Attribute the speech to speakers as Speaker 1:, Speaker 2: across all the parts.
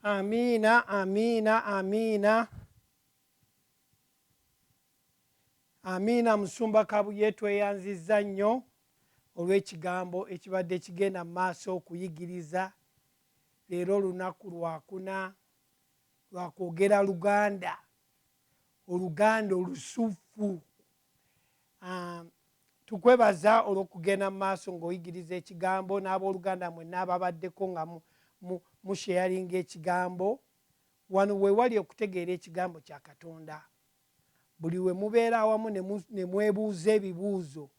Speaker 1: Amiina, amiina, amiina. Amiina Musumba Kabuye tweyanzizza nnyo olw'ekigambo ekibadde kigenda mu maaso okuyigiriza. Leero lunaku lwakuna lwakwogera Luganda, Oluganda olusufu. Tukwebaza olw'okugenda mu maaso ng'oyigiriza ekigambo n'abooluganda mwenna ababaddeko nga musheyalinga ekigambo. Wano we wali okutegeera ekigambo kya Katonda. Buli we mubeera awamu ne mwebuuza ebibuuzo,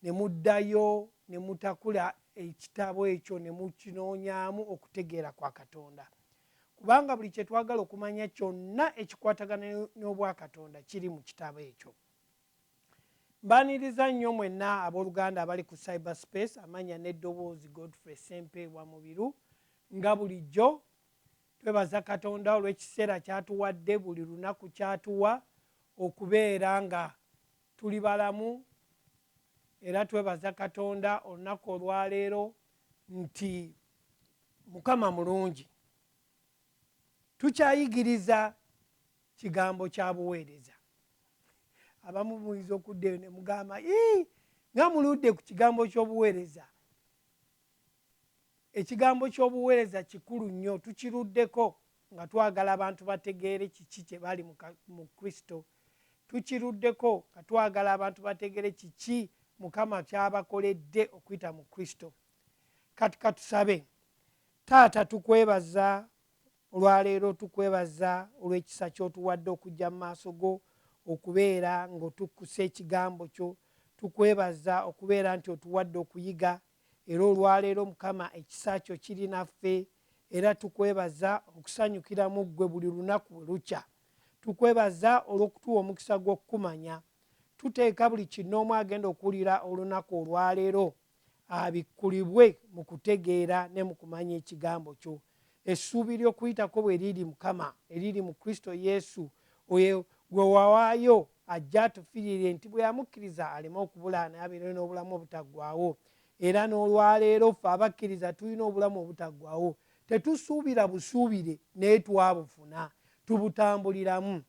Speaker 1: ne muddayo ne mutakula ekitabo ekyo ne mukinoonyaamu okutegeera kwa Katonda. Kubanga buli kye twagala okumanya kyonna ekikwatagana n'obwakatonda kiri mu kitabo ekyo. Mbaaniriza nnyo mwenna abooluganda abali ku cyberspace, amanya n'eddoboozi Godfrey Sempeebwa Mubiru. Nga bulijjo twebaza Katonda olw'ekiseera kyatuwadde, buli lunaku kyatuwa okubeera nga tuli balamu, era twebaza Katonda olunaku olwaleero nti Mukama mulungi. Tukyayigiriza kigambo kya buweereza. Abamu muyinza okuddayo ne mugamba nga muludde ku kigambo ky'obuweereza. Ekigambo ky'obuweereza kikulu nnyo, tukiruddeko nga twagala abantu bategeere kiki kye bali mu Kristo. Tukiruddeko nga twagala abantu bategeere kiki Mukama ky'abakoledde okuyita mu Kristo. Kati katusabe. Taata, tukwebaza olwaleero, tukwebaza olw'ekisa ky'otuwadde okujja mu maaso go okubeera ng'otukkuse ekigambo kyo. Tukwebaza okubeera nti otuwadde okuyiga, era olwaleero Mukama ekisa kyo kiri naffe, era tukwebaza okusanyukira mu ggwe buli lunaku bwe lukya. Tukwebaza olw'okutuwa omukisa gw'okukumanya. Tuteeka buli kinnoomu agenda okuwulira olunaku olwaleero abikkulibwe mu kutegeera ne mu kumanya ekigambo kyo. Essuubi ly'okuyitako bwe liri Mukama, eriri mu Kristo Yesu, oyo gwe wawaayo ajja atufiirire nti bwe yamukkiriza aleme okubula naye abeere n'obulamu obutaggwaawo. Era n'olwaleero ffe abakkiriza tulina obulamu obutaggwaawo. Tetusuubira busuubire naye twabufuna, tubutambuliramu.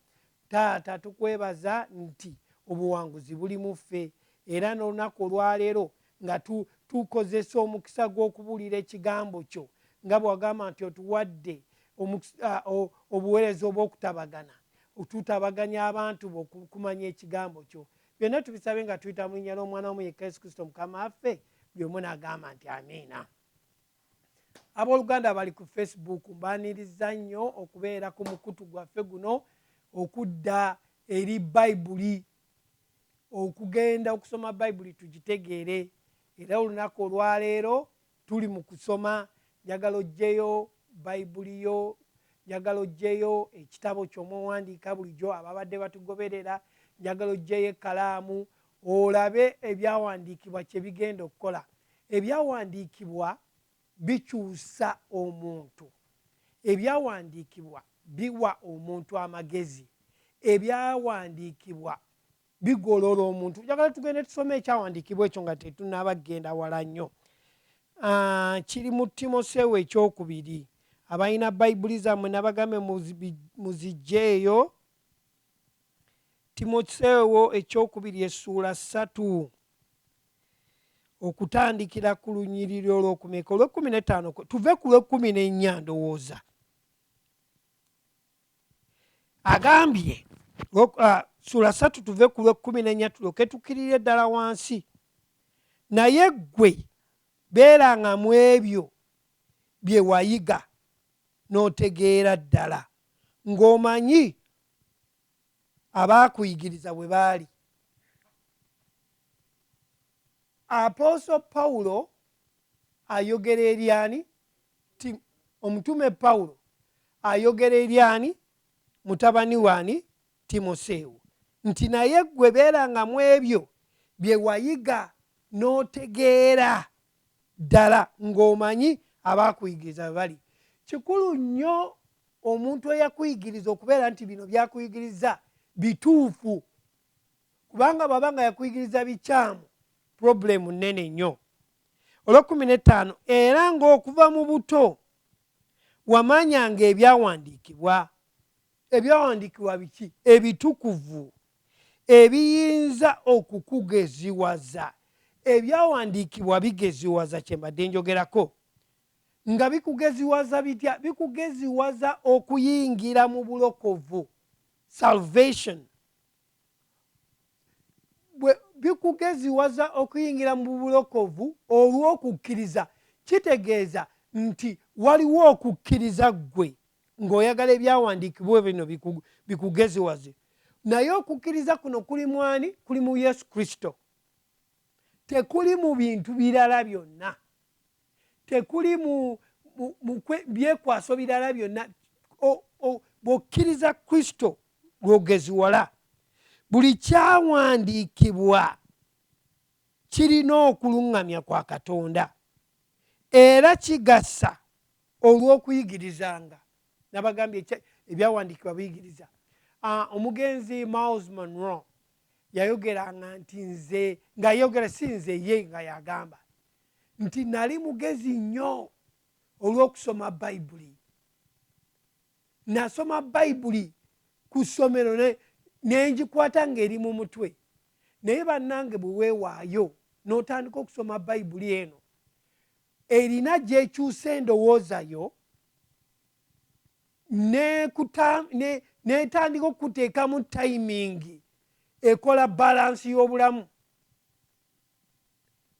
Speaker 1: Taata, tukwebaza nti obuwanguzi buli mu ffe, era n'olunaku olwaleero nga tukozesa omukisa gw'okubuulira ekigambo kyo, nga bw'agamba nti otuwadde obuweereza obw'okutabagana, tutabaganya abantu kumanya ekigambo kyo. Byonna tubisabe nga tuyita mu linnya ly'omwana wamu yekka Yesu Kristo Mukama waffe, buli omu n'agamba nti amiina. Abooluganda bali ku Facebook, mbaaniriza nnyo okubeera ku mukutu gwaffe guno, okudda eri Bayibuli, okugenda okusoma Bayibuli tugitegeere. Era olunaku olwaleero tuli mu kusoma. Njagala oggyeyo Bayibuli yo, njagala oggyeyo ekitabo ky'omwawandiika bulijjo ababadde batugoberera, njagala oggyeyo ekkalaamu olabe ebyawandiikibwa kye bigenda okukola. Ebyawandiikibwa bikyusa omuntu, ebyawandiikibwa biwa omuntu amagezi, ebyawandiikibwa bigolola omuntu. Njagala tugende tusome ekyawandiikibwa ekyo nga tetunnaba kgenda wala nnyo. Kiri mu Timoseewo ekyokubiri. Abalina Bayibuli zammwe nabagambe muziggyeeyo. Timoseewo ekyokubiri essuula 3 okutandikira ku lunyiriri olw'okumeka olw'15 tuve ku lw'14 ndowooza. Agambye ssuula 3 tuve ku lw'14 tulyoke tukkirire ddala wansi. Naye ggwe beeranga mu ebyo bye wayiga n'otegeera ddala, ng'omanyi abaakuyigiriza bwe baali. Apostle Pawulo ayogera eri ani? Omutume Pawulo ayogera eri ani? Mutabani waani? Timoseewo. Nti naye ggwe beeranga mu ebyo bye wayiga n'otegeera ddala, ng'omanyi abaakuyigiriza bwe bali. Kikulu nnyo omuntu eyakuyigiriza okubeera nti bino byakuyigiriza bituufu, kubanga bw'aba nga yakuyigiriza bikyamu, problemu nnene nnyo. Olw'15 era ng'okuva mu buto wamanyanga ebyawandiikibwa. Ebyawandiikibwa biki? Ebitukuvu ebiyinza okukugeziwaza. Ebyawandiikibwa bigeziwaza, kyembadde njogerako. Nga bikugeziwaza bitya? Bikugeziwaza okuyingira mu bulokovu, salvation. Bikugeziwaza okuyingira mu bulokovu olw'okukkiriza. Kitegeeza nti waliwo okukkiriza ggwe ng'oyagala ebyawandiikibwa bino bikugeziwaze. Naye okukkiriza kuno kuli mwani? Kuli mu Yesu Kristo. Tekuli mu bintu birala byonna, tekuli mu byekwaso birala byonna. Bw'okkiriza Kristo lw'ogeziwala. Buli kyawandiikibwa kirina okuluŋŋamya kwa Katonda era kigasa olw'okuyigirizanga. Nabagambye ebyawandiikibwa biyigiriza. Omugenzi Miles Monroe yayogeranga nti nze, ng'ayogera si nze ye, nga yagamba nti nali mugezi nnyo olw'okusoma Bayibuli. Nasoma Bayibuli ku ssomero nengikwata ng'eri mu mutwe. Naye bannange bwe weewaayo n'otandika okusoma Bayibuli eno, erina gy'ekyusa endowooza yo n'etandika okuteekamu tayimingi ekola balansi y'obulamu.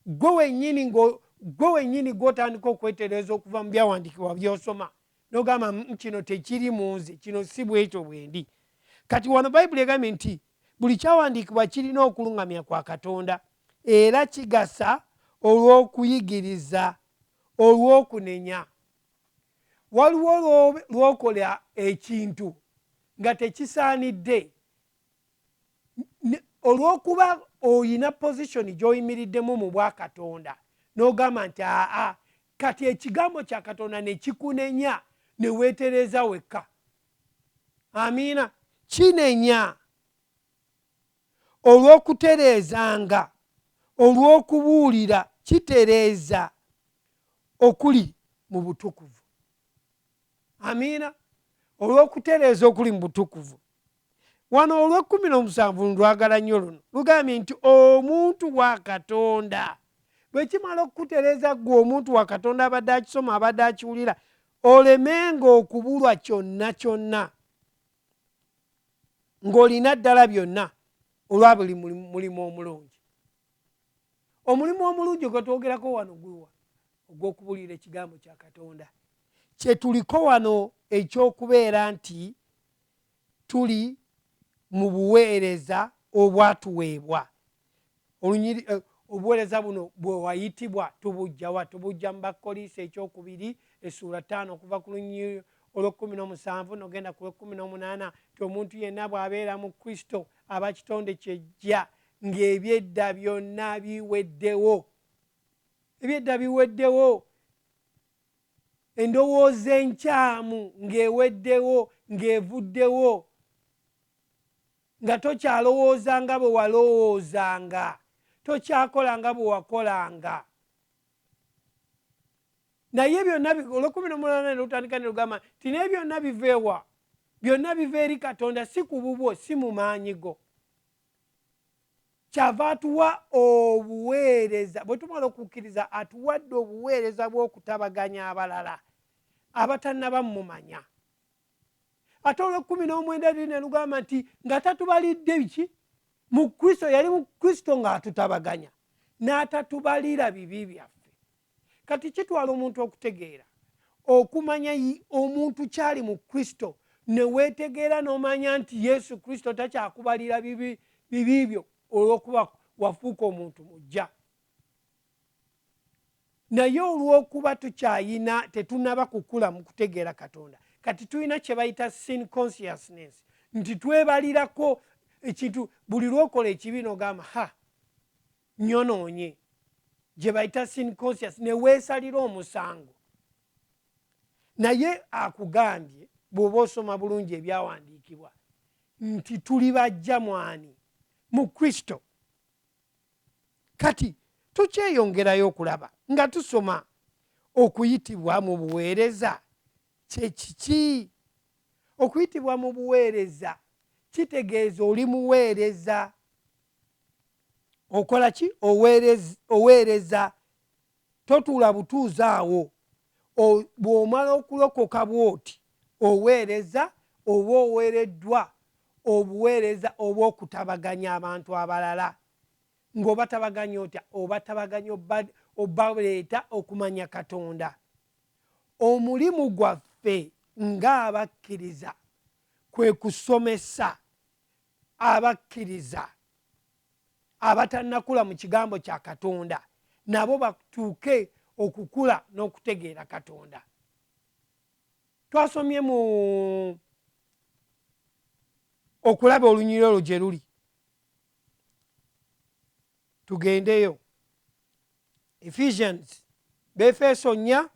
Speaker 1: Gwe wennyini gw'otandika okwetereeza okuva mu byawandiikibwa by'osoma n'ogamba kino tekiri mu nze, kino si bwekyo bwendi. Kati wano Bayibuli egambye nti buli kyawandiikibwa kirina okuluŋŋamya kwa Katonda era kigasa olw'okuyigiriza, olw'okunenya. Waliwo lw'okola ekintu nga tekisaanidde, olw'okuba oyina positioni gy'oyimiriddemu mu bwa Katonda n'ogamba nti kati ekigambo kya Katonda ne kikunenya ne weetereeza wekka. Amiina. Kinenya olw'okutereezanga, olw'okubuulira, kitereeza okuli mu butukuvu. Amiina. Olw'okutereeza okuli mu butukuvu. Wano olw'17 lwagala nnyo luno lugambye nti omuntu wa Katonda bwe kimala okukutereeza ggwe omuntu wa Katonda abadde akisoma, abadde akiwulira, olemenga okubulwa kyonna kyonna, ng'olina ddala byonna olwa buli mulimu omulungi. Omulimu omulungi gwe twogerako wano gwewa ogw'okubuulira ekigambo kya Katonda. Kye tuliko wano ekyokubeera nti tuli mu buweereza obwatuweebwa. Obuweereza buno bwe wayitibwa tubujjawa? Tubujja mu Bakoliisi 2:5 okuva ku lunyiriri olw'17 n'ogenda ku lw'18 ti omuntu yenna bw'abeera mu Kristo aba kitonde kyejja ng'ebyedda byonna biweddewo. Ebyedda biweddewo. Endowooza enkyamu ng'eweddewo, ng'evuddewo, nga tokyalowooza nga bwe walowoozanga, tokyakola nga bwe wakolanga. Naye byonna olw'18 lutandika ne lugamba nti naye byonna biva ewa? Byonna biva eri Katonda, si ku bubwo, si mu maanyi go. Kyava atuwa obuweereza. Bwe tumala okukkiriza atuwadde obuweereza bw'okutabaganya abalala abatannaba mumanya. Ate olw'19 ne lugamba nti nga tatubalidde biki? Mu Kristo, yali mu Kristo ng'atutabaganya n'atatubalira bibi byaffe. Kati kitwala omuntu okutegeera, okumanya omuntu kyali mu Kristo, ne weetegeera n'omanya nti Yesu Kristo takyakubalira bibi byo olw'okuba wafuuka omuntu mujja. Naye olw'okuba tukyayina tetunaba kukula mu kutegeera Katonda, kati tulina kye bayita sin consciousness, nti twebalirako ekintu. Buli lw'okola ekibi n'ogamba nyonoonye, gye bayita sin conscious, ne weesalira omusango. Naye akugambye bw'oba osoma bulungi ebyawandiikibwa nti tuli bajja mwani? Mu Kristo. Kati tukyeyongerayo okulaba nga tusoma okuyitibwa mu buweereza kye kiki? Okuyitibwa mu buweereza kitegeeza oli muweereza. Okola ki? Oweereza. Totuula butuuzi awo. Bw'omala okulokoka bw'oti oweereza oba oweereddwa obuweereza obw'okutabaganya abantu abalala. Ng'obatabaganya otya? Obatabaganya obaleeta okumanya Katonda. Omulimu gwaffe ng'abakkiriza kwe kusomesa abakkiriza abatannakula mu kigambo kya Katonda nabo batuuke okukula n'okutegeera Katonda. Twasomye mu Okulaba olunyiriri olwo gye luli. Tugendeyo. Ephesians, Befeso 4,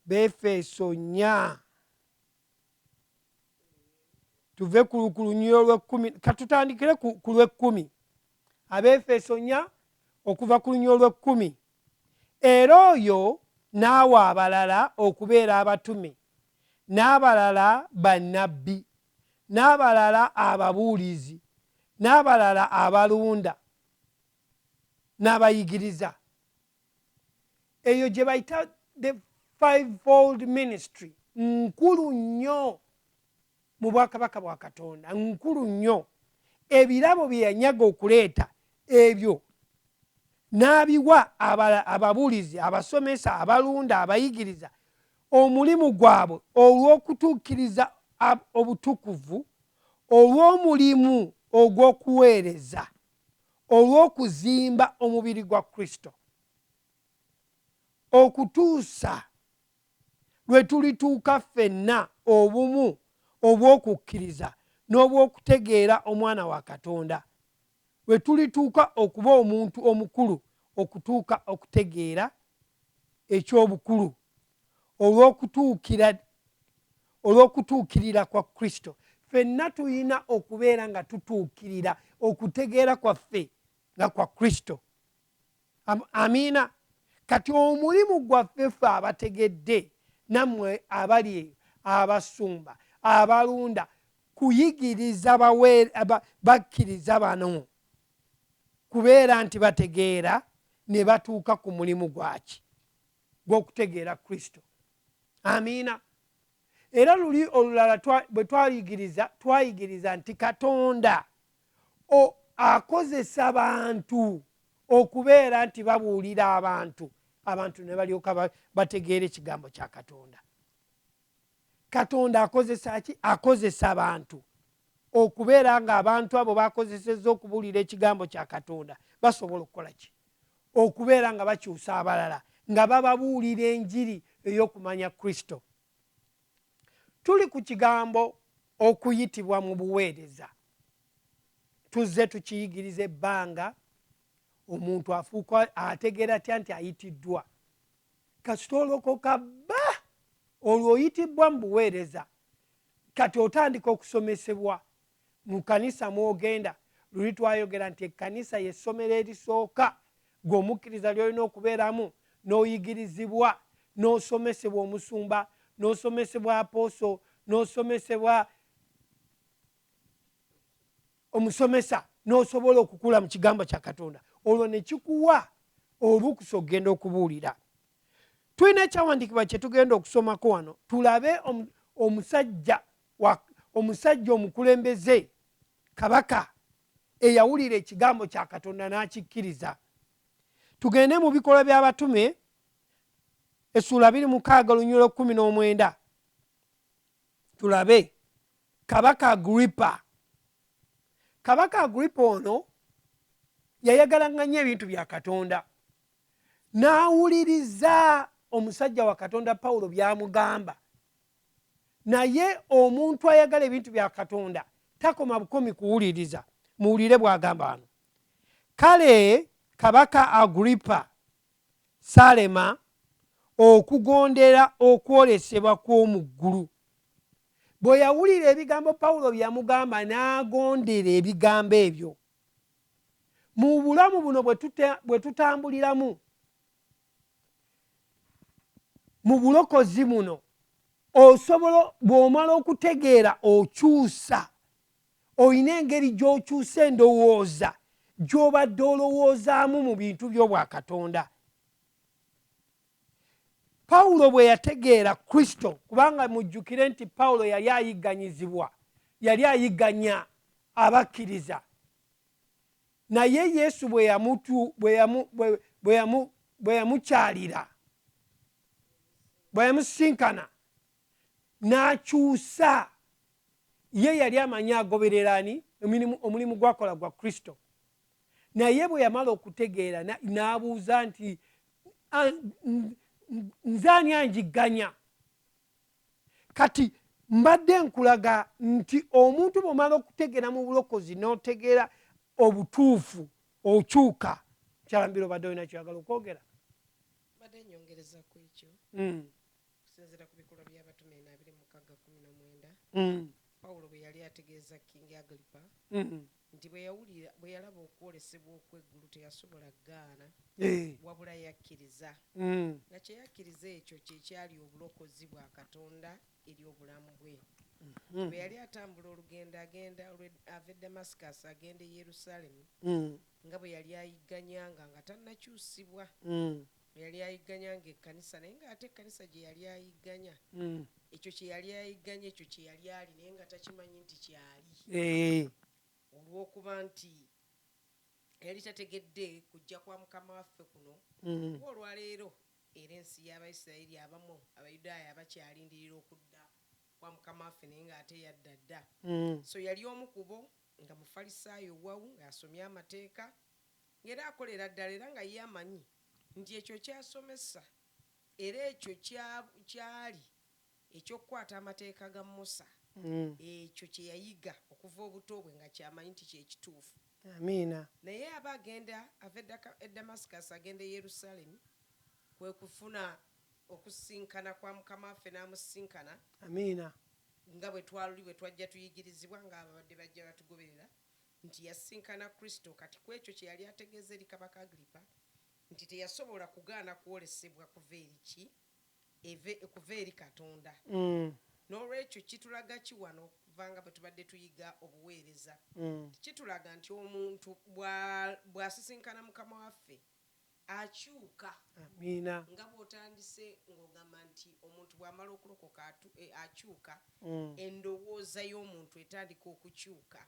Speaker 1: Befeso 4 tuve ku lunyiriri olw'ekkumi, katutandikire ku lw'ekkumi. Abefeso 4 okuva ku lunyiriri olw'ekkumi. Era oyo n'awa abalala okubeera abatume, n'abalala bannabbi, n'abalala ababuulizi, n'abalala abalunda, n'abayigiriza. Eyo gye bayita the fivefold ministry. Nkulu nnyo mu bwakabaka bwa Katonda, nkulu nnyo. Ebirabo bye yanyaga okuleeta ebyo n'abiwa ababuulizi, abasomesa, abalunda, abayigiriza. Omulimu gwabwe olw'okutuukiriza obutukuvu, olw'omulimu ogw'okuweereza, olw'okuzimba omubiri gwa Kristo, okutuusa lwe tulituuka ffenna obumu obw'okukkiriza n'obw'okutegeera Omwana wa Katonda, lwe tulituuka okuba omuntu omukulu, okutuuka okutegeera eky'obukulu olw'okutuukirira kwa Kristo. Ffenna tulina okubeera nga tutuukirira okutegeera kwaffe nga kwa Kristo. Amiina. Kati omulimu gwaffe ffe abategedde, nammwe abali abasumba, abalunda, kuyigiriza bakkiriza bano kubeera nti bategeera ne batuuka ku mulimu gwaki gw'okutegeera Kristo. Amiina. Era luli olulala bwe twayigiriza nti Katonda akozesa bantu okubeera nti babuulira abantu ne balyoka bategeera ekigambo kya Katonda. Katonda akozesa ki? Akozesa abantu okubeera nga abantu abo bakozesezza okubuulira ekigambo kya Katonda basobola okukola ki? Okubeera nga bakyusa abalala, nga bababuulira enjiri ey'okumanya Kristo. Tuli ku kigambo okuyitibwa mu buweereza. Tuzze tukiyigiriza ebbanga. Omuntu afuuka ategeera atya nti ayitiddwa? Kasita olokoka bba, olwo oyitibbwa mu buweereza. Kati otandika okusomesebwa mu kanisa mw'ogenda. Luli twayogera nti ekkanisa y'essomero erisooka gw'omukkiriza ly'olina okubeeramu, n'oyigirizibwa, n'osomesebwa omusumba, n'osomesebwa aposo, n'osomesebwa omusomesa, n'osobola okukula mu kigambo kya Katonda. Olwo ne kikuwa olukusa okugenda okubuulira. Tulina ekyawandiikibwa kye tugenda okusomako wano, tulabe omusajja omukulembeze, kabaka eyawulira ekigambo kya Katonda n'akikkiriza. Tugende mu Bikolwa by'Abatume essula 26 lunyiriri 19. Tulabe kabaka Agripa. Kabaka Agripa ono yayagalanga nnyo ebintu bya Katonda, n'awuliriza omusajja wa Katonda Pawulo by'amugamba. Naye omuntu ayagala ebintu bya Katonda takoma bukomi kuwuliriza. Muwulire bw'agamba wano. Kale kabaka Agripa Salema okugondera okwolesebwa kw'omu ggulu. Bwe yawulira ebigambo Pawulo byamugamba n'agondera ebigambo ebyo. Mu bulamu buno bwe tutambuliramu, mu bulokozi muno osobola bw'omala okutegeera okyusa, olina engeri gy'okyusa endowooza gy'obadde olowoozaamu mu bintu by'obwakatonda. Pawulo bwe yategeera Kristo, kubanga mujjukire nti Pawulo yali ayigganyizibwa, yali ayigganya abakkiriza, naye Yesu bwe yamukyalira, bwe yamusinkana n'akyusa, ye yali amanyi agobererani omulimu gwakola gwa Kristo, naye bwe yamala okutegeera n'abuuza nti nze ani anjigganya? Kati mbadde nkulaga nti omuntu bw'omala okutegeera mu bulokozi n'otegeera obutuufu okyuka. Kyalambiro badde olina kyagala okwogera?
Speaker 2: Badde nyongereza ku ekyo okusinziira ku bikolwa by'abatume 26:19 Pawulo bwe yali ategeeza King Agrippa nti bwe yalaba okwolesebwa okw'eggulu teyasobola kugaana, wabula yakkiriza. Nga kye yakkiriza ekyo kye kyali obulokozi bwa Katonda eri obulamu bwe. Bwe yali atambula olugendo ava e Damascus agenda e Yerusaalemi, nga bwe yali ayigganyanga nga tannakyusibwa, bwe yali ayigganyanga ekkanisa, naye ng'ate ekkanisa gye yali ayigganya ekyo kye yali ayigganya ekyo kye yali ali, naye nga takimanyi nti kyali, olw'okuba nti yali tategedde kujja kwa Mukama waffe kuno olwaleero, era ensi y'Abayisirayiri abamu Abayudaaya bakyalindirira okudda kwa Mukama waffe, naye ng'ate yadda dda. So yali omu ku bo, nga Mufalisaayo wawu, ng'asomye amateeka, ng'era akolera ddala, era nga ye amanyi nti ekyo kyasomesa era ekyo kyali ekyokukwata amateeka ga Musa, ekyo kye yayiga okuva obuto bwe nga kyamanyi nti kyekituufu.
Speaker 1: Amiina.
Speaker 2: Naye aba agenda ava e Damascus agenda e Yerusaalemi, kwe kufuna okusinkana kwa Mukama waffe n'amusinkana.
Speaker 1: Amiina.
Speaker 2: Nga bwe twajja tuyigirizibwa ng'ababadde bajja batugoberera nti yasinkana Kristo. Kati ku ekyo kye yali ategeeza eri Kabaka Agripa nti teyasobola kugaana kwolesebwa kuva eri Katonda. N'olwekyo kitulaga ki wano okuvanga bwe tubadde tuyiga obuweereza, kitulaga nti omuntu bw'asisinkana Mukama waffe akyuka.
Speaker 1: Amiina.
Speaker 2: Nga bw'otandise ng'ogamba nti omuntu bw'amala okulokoka akyuka, endowooza y'omuntu etandika okukyuka.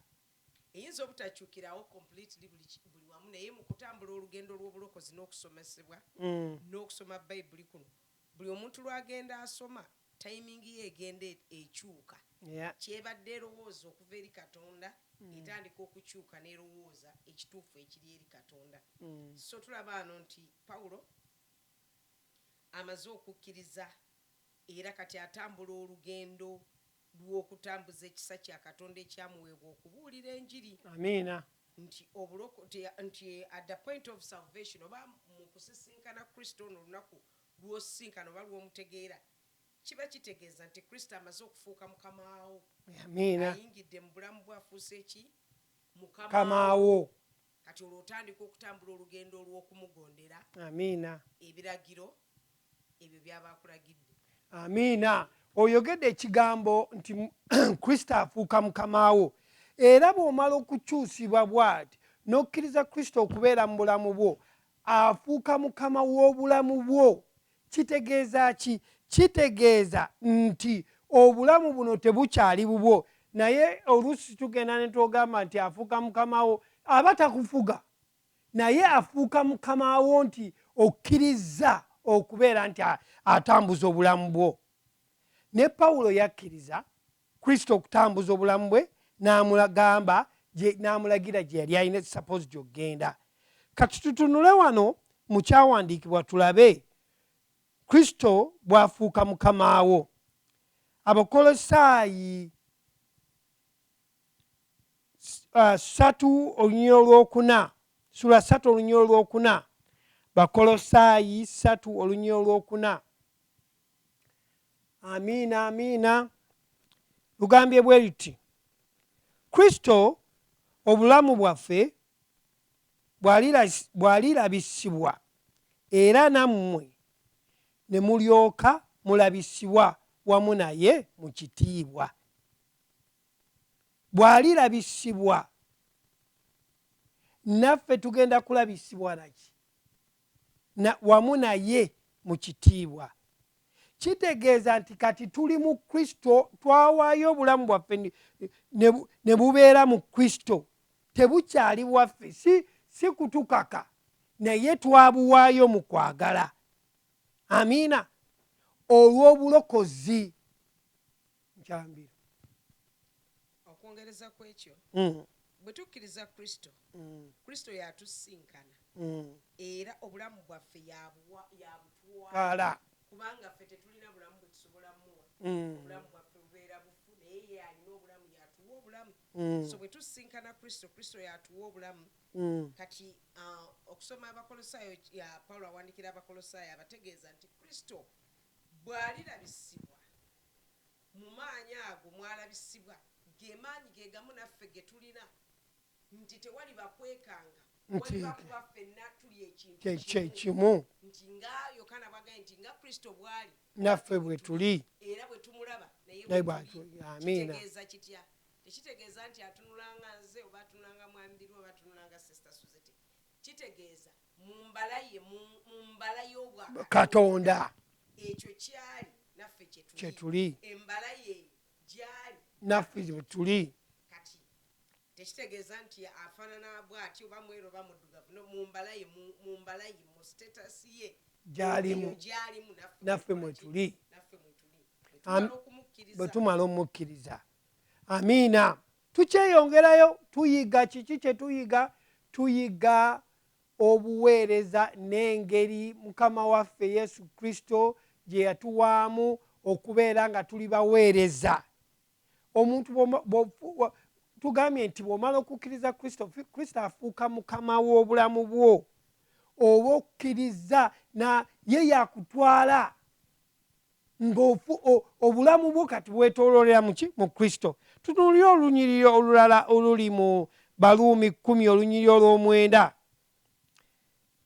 Speaker 2: Eyinza obutakyukirawo completely buli wamu, naye mu kutambula olugendo lw'obulokozi n'okusomesebwa n'okusoma Bayibuli kuno, buli omuntu lw'agenda asoma, tayimingi ye egenda ekyuka. Kyebadde erowooza okuva eri Katonda etandika okukyuka n'erowooza ekituufu ekiri eri Katonda. So tulaba ano nti Pawulo amaze okukkiriza, era kati atambula olugendo lw'okutambuza ekisa kya Katonda ekyamuweebwa okubuulira enjiri.
Speaker 1: Amiina.
Speaker 2: Nti at the point of salvation, oba mu kusisinkana Kristo n'olunaku lw'osisinkana oba lw'omutegeera, kiba kitegeeza nti Kristo amaze okufuuka Mukama wo.
Speaker 1: Amiina.
Speaker 2: Ayingidde mu bulamu bwe, afuuse eki?
Speaker 1: Mukama wo.
Speaker 2: Kati olwo otandika okutambula olugendo olw'okumugondera.
Speaker 1: Amiina.
Speaker 2: Ebiragiro ebyo byaba akulagidde.
Speaker 1: Amiina. Oyogedde ekigambo nti Kristo afuuka Mukama wo, era bw'omala okukyusibwa bw'ati n'okkiriza Kristo okubeera mu bulamu bwo, afuuka Mukama w'obulamu bwo. Kitegeeza ki? Kitegeeza nti obulamu buno tebukyali bubwo, naye oluusi tugenda ne twogamba nti afuuka Mukama wo, aba takufuga, naye afuuka Mukama wo nti okkiriza okubeera nti atambuza obulamu bwo. Ne Pawulo yakkiriza Kristo okutambuza obulamu bwe, n'amugamba n'amulagira gye yali alina suppose gy'ogenda. Kati tutunule wano mu kyawandiikibwa tulabe Kristo bw'afuuka Mukama wo. Abakolosaayi 3:4, sura 3:4, Bakolosaayi 3:4. Amiina, amiina. Lugambye bwe luti, Kristo obulamu bwaffe bw'alirabisibwa, era nammwe ne mulyoka mulabisibwa wamu naye mu kitiibwa. Bw'alirabisibwa naffe tugenda kulabisibwa naki wamu naye mu kitiibwa. Kitegeeza nti kati tuli mu Kristo, twawaayo obulamu bwaffe ne bubeera mu Kristo, tebukyali bwaffe, si kutukaka naye twabuwaayo mu kwagala. Amiina. Olw'obulokozi. Nkyambira
Speaker 2: okwongereza ku ekyo bwe tukkiriza Kristo, Kristo yatusinkana era obulamu bwaffe yabutwala, kubanga ffe tetulina bulamu bwe tusobola muwa. Obulamu bwaffe bubeera bufu, naye ye alina obulamu, yatuwa obulamu. So bwe tusinkana Kristo, Kristo yatuwa obulamu. Kati okusoma Abakolosaayo, Pawulo awandiikira Abakolosaayo abategeeza nti Kristo bw'alirabisibwa mu maanyi ago mwalabisibwa, ge maanyi ge gamu naffe ge tulina, nti tewali bakwekanga, waliba kuba ffenna tuli ekintu
Speaker 1: kimu,
Speaker 2: nti nga Yokaana bw'agambye nti nga Kristo bw'ali
Speaker 1: naffe bwe tuli
Speaker 2: era bwe tumulaba
Speaker 1: naye bw'atuli. Amiina.
Speaker 2: Kitegeeza kitya? Tekitegeeza nti atunulanga nze oba atunulanga Mwambiru oba atunulanga Sister Suzette. Kitegeeza mu mbala y'obwa
Speaker 1: Katonda
Speaker 2: ekyo kyali naffe
Speaker 1: kye tuli,
Speaker 2: embala ye gyali
Speaker 1: naffe bwe tuli.
Speaker 2: Kati tekitegeeza nti afaanana bw'atyo oba mweru oba muddugavu, mu mbala ye mu status ye
Speaker 1: gyalimu, naffe mwe tuli bwe tumala omukkiriza. Amiina. Tukyeyongerayo tuyiga kiki kye tuyiga? Tuyiga obuweereza n'engeri Mukama waffe Yesu Kristo gye yatuwaamu okubeera nga tuli baweereza. Omuntu tugambye nti bw'omala okukkiriza Kristo, Kristo afuuka mukama w'obulamu bwo. Oba okkiriza ye yakutwala ng'obulamu bwo kati bwetooloolera mu Kristo. Tutuulire olunyiriri olulala oluli mu Baluumi 10 olunyiriri olw'omwenda.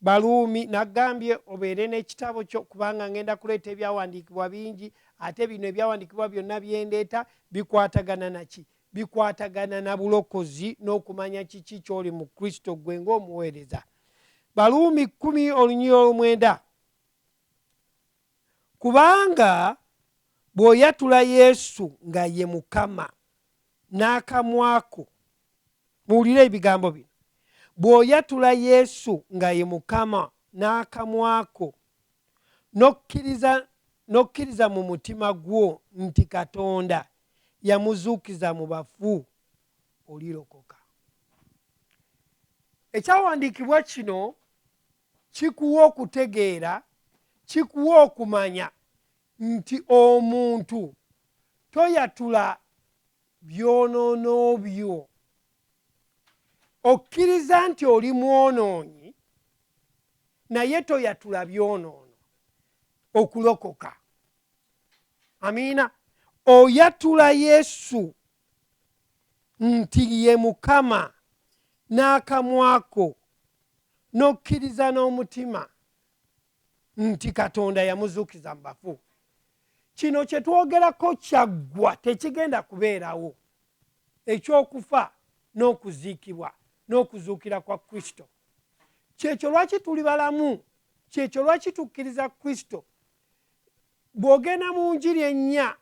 Speaker 1: Baluumi nagambye obeere n'ekitabo kyo kubanga ngenda kuleeta ebyawandiikibwa bingi, ate bino ebyawandiikibwa byonna byendeeta bikwatagana naki? Bikwatagana na bulokozi n'okumanya kiki ky'oli mu Kristo gwe ng'omuweereza. Baluumi 10 olunyiriri olw'omwenda. Kubanga bw'oyatula Yesu nga ye Mukama n'akamwako, muwulire ebigambo bino, bw'oyatula Yesu nga ye Mukama n'akamwako n'okkiriza mu mutima gwo nti Katonda yamuzuukiza mu bafu, olirokoka. Ekyawandiikibwa kino kikuwa okutegeera, kikuwa okumanya nti omuntu toyatula byonoono byo. Okkiriza nti oli mwonoonyi naye toyatula byonoono okulokoka. Amiina. Oyatula Yesu nti ye Mukama n'akamwako n'okkiriza n'omutima nti Katonda yamuzuukiza mu bafu. Kino kye twogerako kyaggwa, tekigenda kubeerawo. Ekyokufa n'okuziikibwa n'okuzuukira kwa Kristo. Kyekyo lwaki tuli balamu, kyekyo lwaki tukkiriza Kristo. Bw'ogenda mu Njiri ennya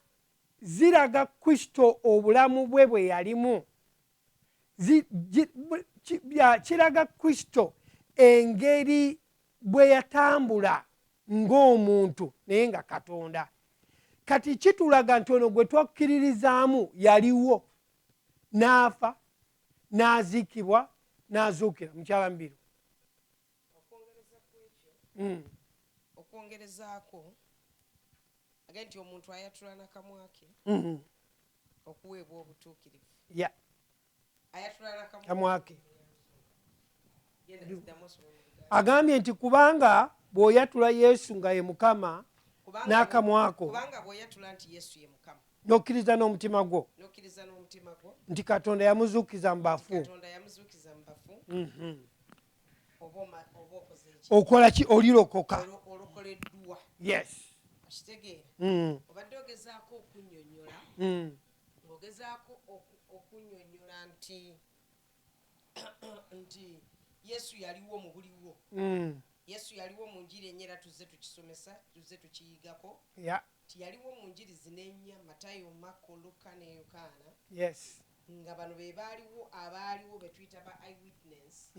Speaker 1: ziraga Kristo obulamu bwe bwe yalimu, kiraga Kristo engeri bwe yatambula ng'omuntu naye nga Katonda. Kati kitulaga nti ono gwe twakkiririzaamu yaliwo, n'afa, n'aziikibwa, n'azuukira. Mukyala Mbiru.
Speaker 2: Okwongerezaako agambye nti omuntu ayatula n'akamwa ke okuweebwa obutuukirivu. Ayatula n'akamwa ke. Agambye nti kubanga bw'oyatula Yesu nga ye Mukama n'akamwako, kubanga bw'oyatula nti Yesu ye Mukama
Speaker 1: n'okkiriza n'omutima gwo nti Katonda yamuzuukiza mu bafu, okola ki? Olirokoka. Yes.
Speaker 2: okitegeera obadde ogezaako okunnyonnyola ng'ogezaako okunnyonnyola nti yesu yaliwo mu buliwo yesu yaliwo mu njiri ennyera tuzze tukisomesa tuzze tukiyigako ti yaliwo mu njiri zino ennya Matayo, Marko, Luka ne Yokaana nga bano be baaliwo abaaliwo be tuyita ba eyewitness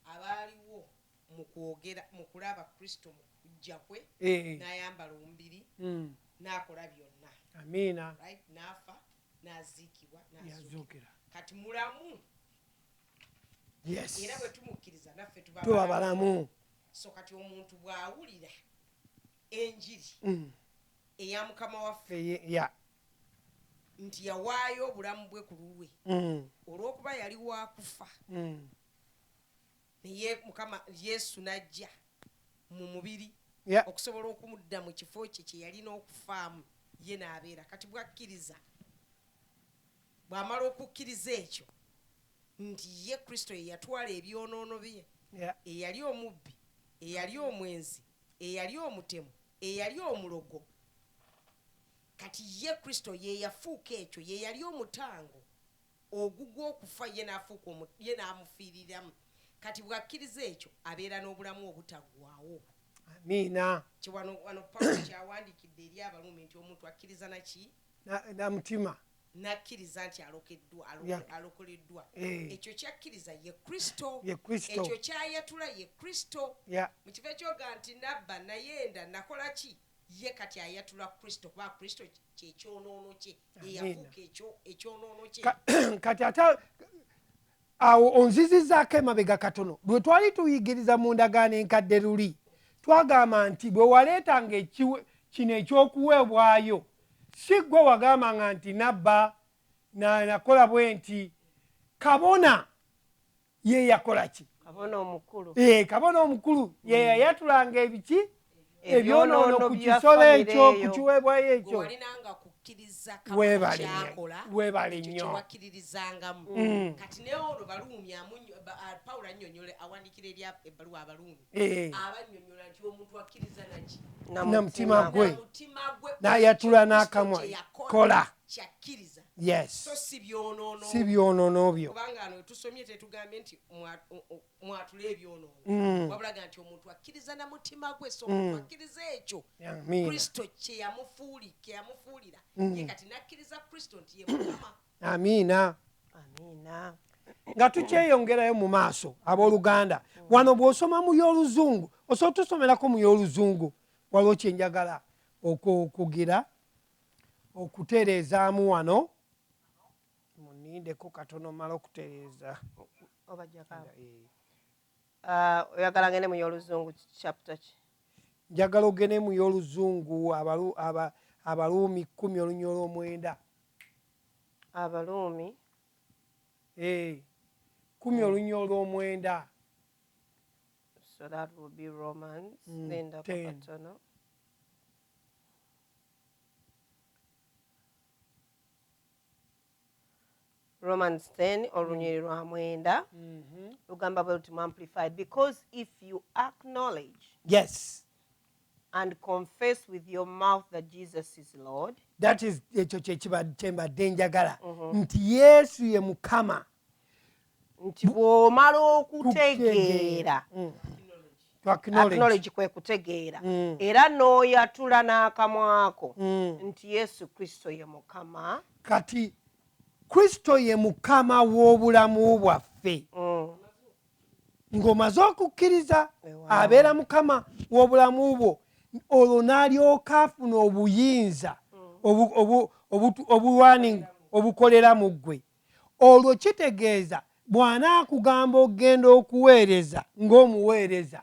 Speaker 2: abaaliwo mu kwogera mu kulaba Kristo mu kujja kwe n'ayambala omubiri n'akola byonna
Speaker 1: amiina
Speaker 2: n'afa n'aziikibwa n'azuukira kati mulamu era bwe tumukkiriza naffe tuba
Speaker 1: balamu.
Speaker 2: So kati omuntu bw'awulira enjiri eya mukama waffe nti yawaayo obulamu bwe ku lulwe olw'okuba yali waakufa naye mukama Yesu n'ajja mu mubiri okusobola okumudda mu kifo kye kye yalina okufaamu ye n'abeera kati bwakkiriza bw'amala okukkiriza ekyo nti ye Kristo ye yatwala ebyonoono bye eyali omubbi eyali omwenzi eyali omutemu eyali omulogo kati ye Kristo ye yafuuka ekyo ye yali omutango ogugw'okufa ye n'amufiiriramu kati bwakkiriza ekyo abeera n'obulamu obutaggwaawo
Speaker 1: amiina
Speaker 2: kiwano Pawulo kyawandikidde eri Abaluumi nti omuntu akkiriza naki
Speaker 1: na mutima
Speaker 2: nakkiriza nti alokoleddwa ekyo kyakkiriza ye Kristo ekyo kyayatula ye Kristo mu kifo ekyoga nti nabba nayenda nakola ki ye kati ayatula Kristo kuba Kristo kyekyonoono kye yeyafuuka ekyonoono kye
Speaker 1: kati ate awo onzizizaako emabega katono bwe twali tuyigiriza mu ndagaano enkadde luli twagamba nti bwe waleetanga kino ekyokuweebwayo si gwe wagambanga nti nabba nakola bwe nti kabona ye yakola ki kabona omukulu ye yayatulanga ebiki ebyonoono ku kisolo ekyo ku kiweebwayo ekyo weebale nnyo
Speaker 2: kati naye olwo Baluumi Pawulo annyonnyola awandikira eri ebbaluwa Abaluumi abannyonnyola nti omuntu akkiriza naki
Speaker 1: na mutima gwe n'ayatula n'akamwa kola
Speaker 2: kyakkiriza
Speaker 1: so
Speaker 2: si byonoono
Speaker 1: si byonoono byo
Speaker 2: kubanga ano tusomye tetugambye nti mwatula ebyonoono wabulaga nti omuntu akkiriza na mutima gwe so omuntu akkiriza ekyo Kristo kyeyamufuulira ye kati nakkiriza Kristo nti ye Mukama
Speaker 1: amiina nga tukyeyongerayo mu maaso abooluganda wano bw'osoma mu y'oluzungu osobola tusomerako mu y'oluzungu waliwo kyenjagala okugira okutereezaamu wano munindeko katono mala okutereeza
Speaker 3: oyagala ngene mu y'oluzungu chapter ki
Speaker 1: njagala ogene mu y'oluzungu Abaluumi 10:9
Speaker 3: Abaluumi
Speaker 1: 10:9
Speaker 3: so that will be Romans then katono Romans 10 olunyiri lwa 9 lugamba bwe luti amplified because if you acknowledge and confess with your mouth that Jesus is Lord
Speaker 1: that is ekyo kyembadde njagala nti Yesu ye Mukama
Speaker 3: nti bw'omala okutegeera acknowledge kwe kutegeera era n'oyatula n'akamwako nti Yesu Kristo ye Mukama
Speaker 1: kati Kristo ye Mukama w'obulamu bwaffe ng'omaze okukkiriza abeera Mukama w'obulamu bwo olwo n'alyoka afuna obuyinza obulwani obukolera mu ggwe olwo kitegeeza bw'anaakugamba okugenda okuweereza ng'omuweereza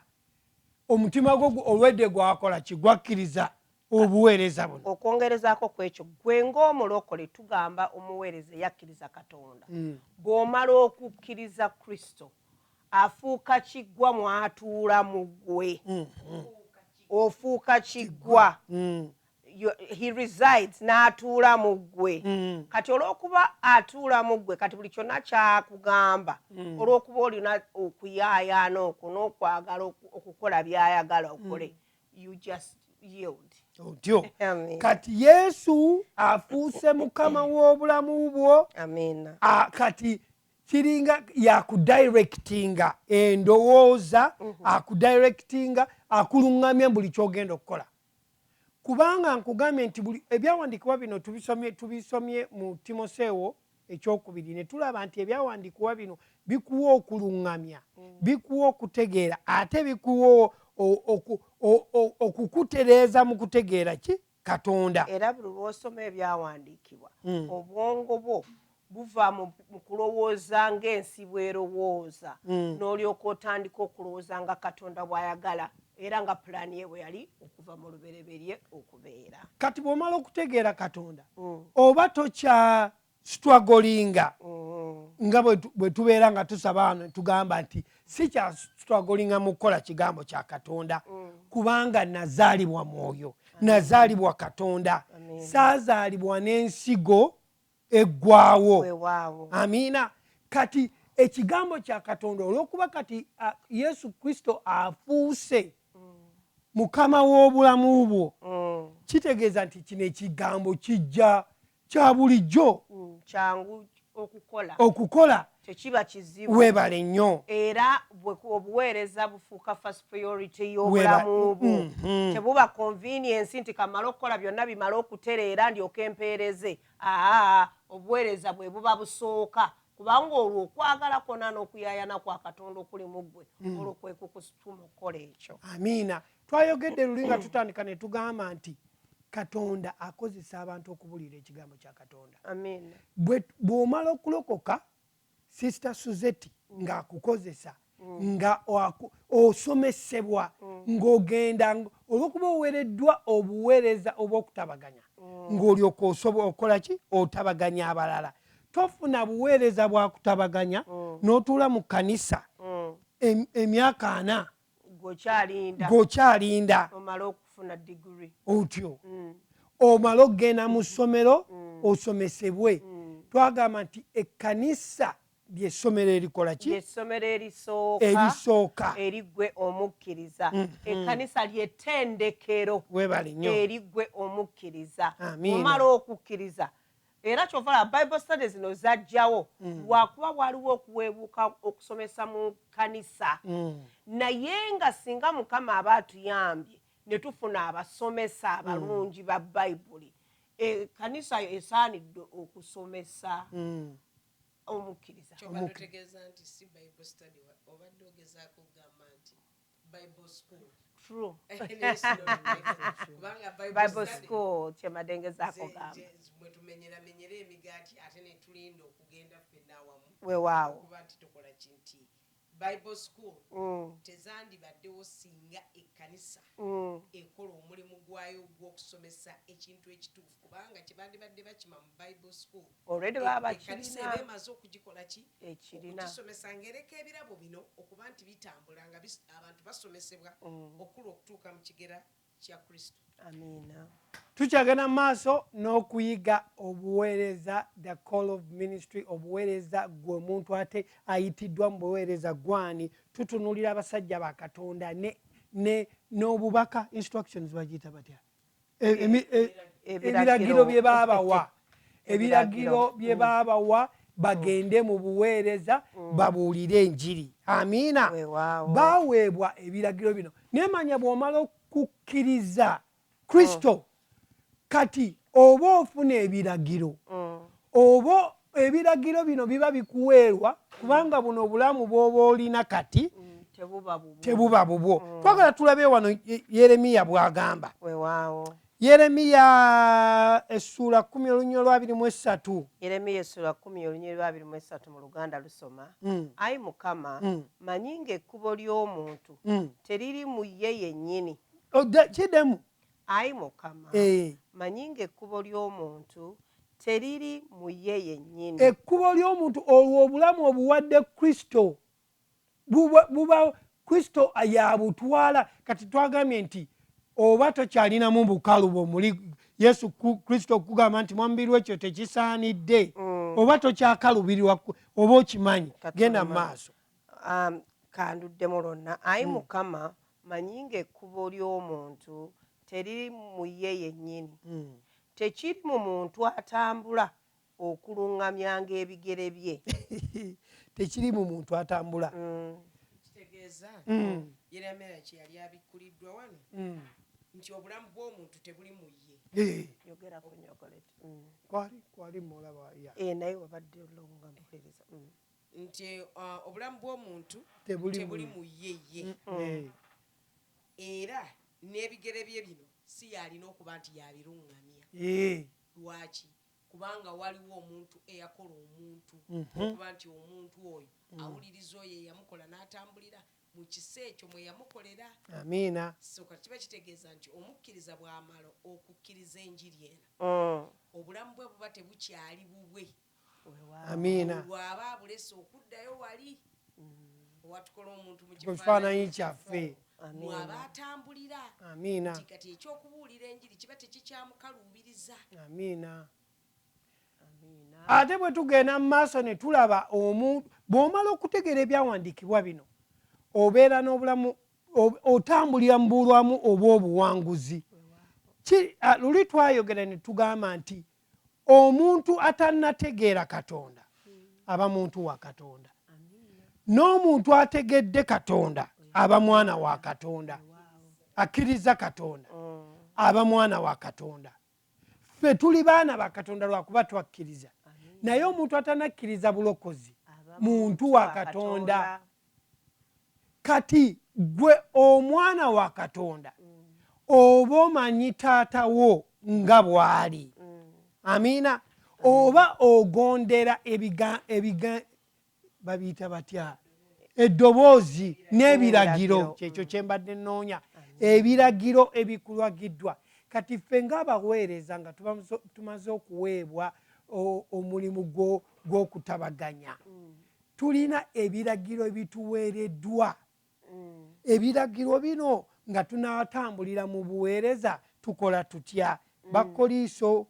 Speaker 1: omutima gwo olwedde gwakola kigwakkiriza obuweereza buno
Speaker 3: okwongerezaako ku ekyo gwe ng'omulokole tugamba omuweereza yakkiriza Katonda bw'omala okukkiriza Kristo afuuka kiggwa mwatuula mu ggwe ofuuka kiggwa he resides n'atuula mu ggwe kati olw'okuba atuula mu ggwe kati buli kyonna kyakugamba olw'okuba olina okuyaayaana okwo n'okwagala okukola by'ayagala okole you just yield
Speaker 1: otyo kati Yesu afuuse mukama w'obulamu bwo kati kiringa yakudirectinga endowooza akudirectinga akuluŋŋamya buli kyogenda okukola kubanga nkugambye nti buli ebyawandiikibwa bino tubisomye mu Timoseewo ekyokubiri ne tulaba nti ebyawandiikibwa bino bikuwa okuluŋŋamya bikuwa okutegeera ate bikuwa okukutereeza mu kutegeera ki Katonda.
Speaker 3: Era buli lw'osoma ebyawandiikibwa obwongo bwo buva mu kulowooza ng'ensi bw'erowooza n'olyoka otandika okulowooza nga Katonda bw'ayagala era nga pulaani ye bwe yali okuva mu lubereberye okubeera.
Speaker 1: Kati bw'omala okutegeera Katonda oba tokya strugglinga nga bwe tubeera nga tusaba wano tugamba nti si kya strugglinga mu kukola kigambo kya Katonda kubanga nazaalibwa mwoyo nazaalibwa Katonda saazaalibwa n'ensigo eggwaawo. Amiina. Kati ekigambo kya Katonda olw'okuba kati Yesu Kristo afuuse mukama w'obulamu bwo kitegeeza nti kino ekigambo kijja kya bulijjo
Speaker 3: kyangu
Speaker 1: okukola
Speaker 3: tekiba kizibu
Speaker 1: weebale nnyo
Speaker 3: era obuweereza bufuuka first priority y'obulamu bwo tebuba convenience nti kamala okukola byonna bimala okutereera ndyoka empeereze obuweereza bwe buba busooka kubanga olwo okwagala kwonna n'okuyaayana kwa Katonda okuli mu ggwe olwo kwe kukusituma okukola ekyo.
Speaker 1: Amiina. Twayogedde luli nga tutandika ne tugamba nti Katonda akozesa abantu okubuulira ekigambo kya Katonda.
Speaker 3: Amiina.
Speaker 1: Bw'omala okulokoka Sister Suzette ng'akukozesa nga osomesebwa ng'ogenda olw'okuba oweereddwa obuweereza obw'okutabaganya ng'olyoka osobola okukola ki otabaganya abalala. Tofuna buweereza bwa kutabaganya n'otuula mu kkanisa emyaka 4 g'okyalinda
Speaker 3: omala okufuna diguri
Speaker 1: otyo omala okgenda mu ssomero osomesebwe. Twagamba nti ekkanisa ly'essomero erikola ki
Speaker 3: essomero
Speaker 1: erisooka
Speaker 3: eriggwe omukkiriza ekkanisa ly'ettendekero eriggwe omukkiriza omala okukkiriza era kyova Bible studies zino zajjawo lwakuba waliwo okuweebuuka okusomesa mu kkanisa naye nga singa Mukama aba atuyambye ne tufuna abasomesa abalungi ba Bayibuli ekkanisa esaanidde okusomesa omukkiriza.
Speaker 2: Kyobategeeza nti si Bible study obadde ogezaako okugamba nti Bible school.
Speaker 3: True. Bible school kyemadengezaako gamba
Speaker 2: mwe tumenyera emigaati ate ne tulinda okugenda ffenna awamu
Speaker 3: weewaawo
Speaker 2: okuba nti tukola kinti Bible school tezandibaddewo singa ekkanisa ekola omulimu gwayo gw'okusomesa ekintu ekituufu kubanga kyebandibadde bakima mu Bible school ekkanisa eba emaze okugikola ki okukisomesa ng'ereka ebirabo bino okuba nti bitambula nga abantu basomesebwa okula okutuuka mu kigera kya Kristo.
Speaker 3: Amiina.
Speaker 1: Tukyagenda mu maaso n'okuyiga obuweereza the call of ministry obuweereza gwe omuntu ate ayitiddwa mu buweereza gwani tutunulira abasajja ba Katonda n'obubaka instructions bagiyita batya ebiragiro bye baabawa ebiragiro bye baabawa bagende mu buweereza babuulire enjiri. Amiina. Baaweebwa ebiragiro bino nemanya bw'omala okukkiriza Kristo kati oba ofuna ebiragiro oba ebiragiro bino biba bikuweerwa kubanga buno obulamu bw'oba olina kati tebuba bubwo. Twagala tulabe wano Yeremiya bw'agamba. Yeremiya essula 10 olunnyo lwa 23.
Speaker 3: Yeremiya essula 10 olunnyo lwa 23 mu Luganda lusoma ayi Mukama manyi ng'ekkubo ly'omuntu teriri mu ye yennyini.
Speaker 1: Kidemu.
Speaker 3: Ayi Mukama manyi ng'ekkubo ly'omuntu teriri mu ye yennyini.
Speaker 1: Ekkubo ly'omuntu olwo obulamu obuwadde Kristo buba Kristo yabutwala. Kati twagambye nti oba tokyalinamu bukalu bw'omuli Yesu Kristo okugamba nti mwamubiri w'ekyo tekisaanidde oba tokyakalubirirwa oba okimanyi genda mu maaso.
Speaker 3: Kanduddemu lonna ayi Mukama manyi ng'ekkubo ly'omuntu teriri mu ye yennyini tekiri mu muntu atambula okuluŋŋamyanga ebigere bye
Speaker 1: tekiri mu muntu atambula
Speaker 2: kitegeeza Yeremiya kye yali abikkuliddwa wano nti obulamu bw'omuntu tebuli mu ye.
Speaker 3: Yogerako Nyokoleti.
Speaker 1: Kwali mulaba
Speaker 3: naye wabadde olonga mpuliriza
Speaker 2: nti obulamu bw'omuntu tebuli mu ye. Era n'ebigere bye bino si yalina okuba nti yabiruŋŋamya. Lwaki? Kubanga waliwo omuntu eyakola omuntu okuba nti omuntu oyo awuliriza oyo eyamukola n'atambulira mu kisa ekyo mwe yamukolera.
Speaker 1: Amiina.
Speaker 2: So kati kiba kitegeeza nti omukkiriza bw'amala okukkiriza enjiri eno obulamu bwe buba tebukyali bubwe.
Speaker 1: Amiina.
Speaker 2: Bw'aba abulese okuddayo wali owatukola omuntu mu
Speaker 1: kifaananyi kyaffe
Speaker 2: mwaba atambulira.
Speaker 1: Amiina.
Speaker 2: Nti kati ekyokubuulira enjiri kiba tekikyamukaluubiriza.
Speaker 1: Amiina. Ate bwe tugenda mu maaso ne tulaba omuntu bw'omala okutegeera ebyawandiikibwa bino obeera n'obulamu otambulira mu bulwamu oba obuwanguzi. Luli twayogera ne tugamba nti omuntu atannategeera Katonda aba muntu wa Katonda, n'omuntu ategedde Katonda aba mwana wa Katonda, akkiriza Katonda aba mwana wa Katonda. Ffe tuli baana ba Katonda lwakuba twakkiriza, naye omuntu atanakkiriza bulokozi muntu wa Katonda. Kati gwe omwana wa Katonda oba omanyi taata wo nga bw'ali. Amiina. Oba ogondera babiyita batya eddoboozi n'ebiragiro, kyekyo kye mbadde nnoonya, ebiragiro ebikulagiddwa. Kati ffe ng'abaweereza nga tumaze okuweebwa omulimu gw'okutabaganya, tulina ebiragiro ebituweereddwa. Ebiragiro bino nga tunaatambulira mu buweereza tukola tutya? Bakoliiso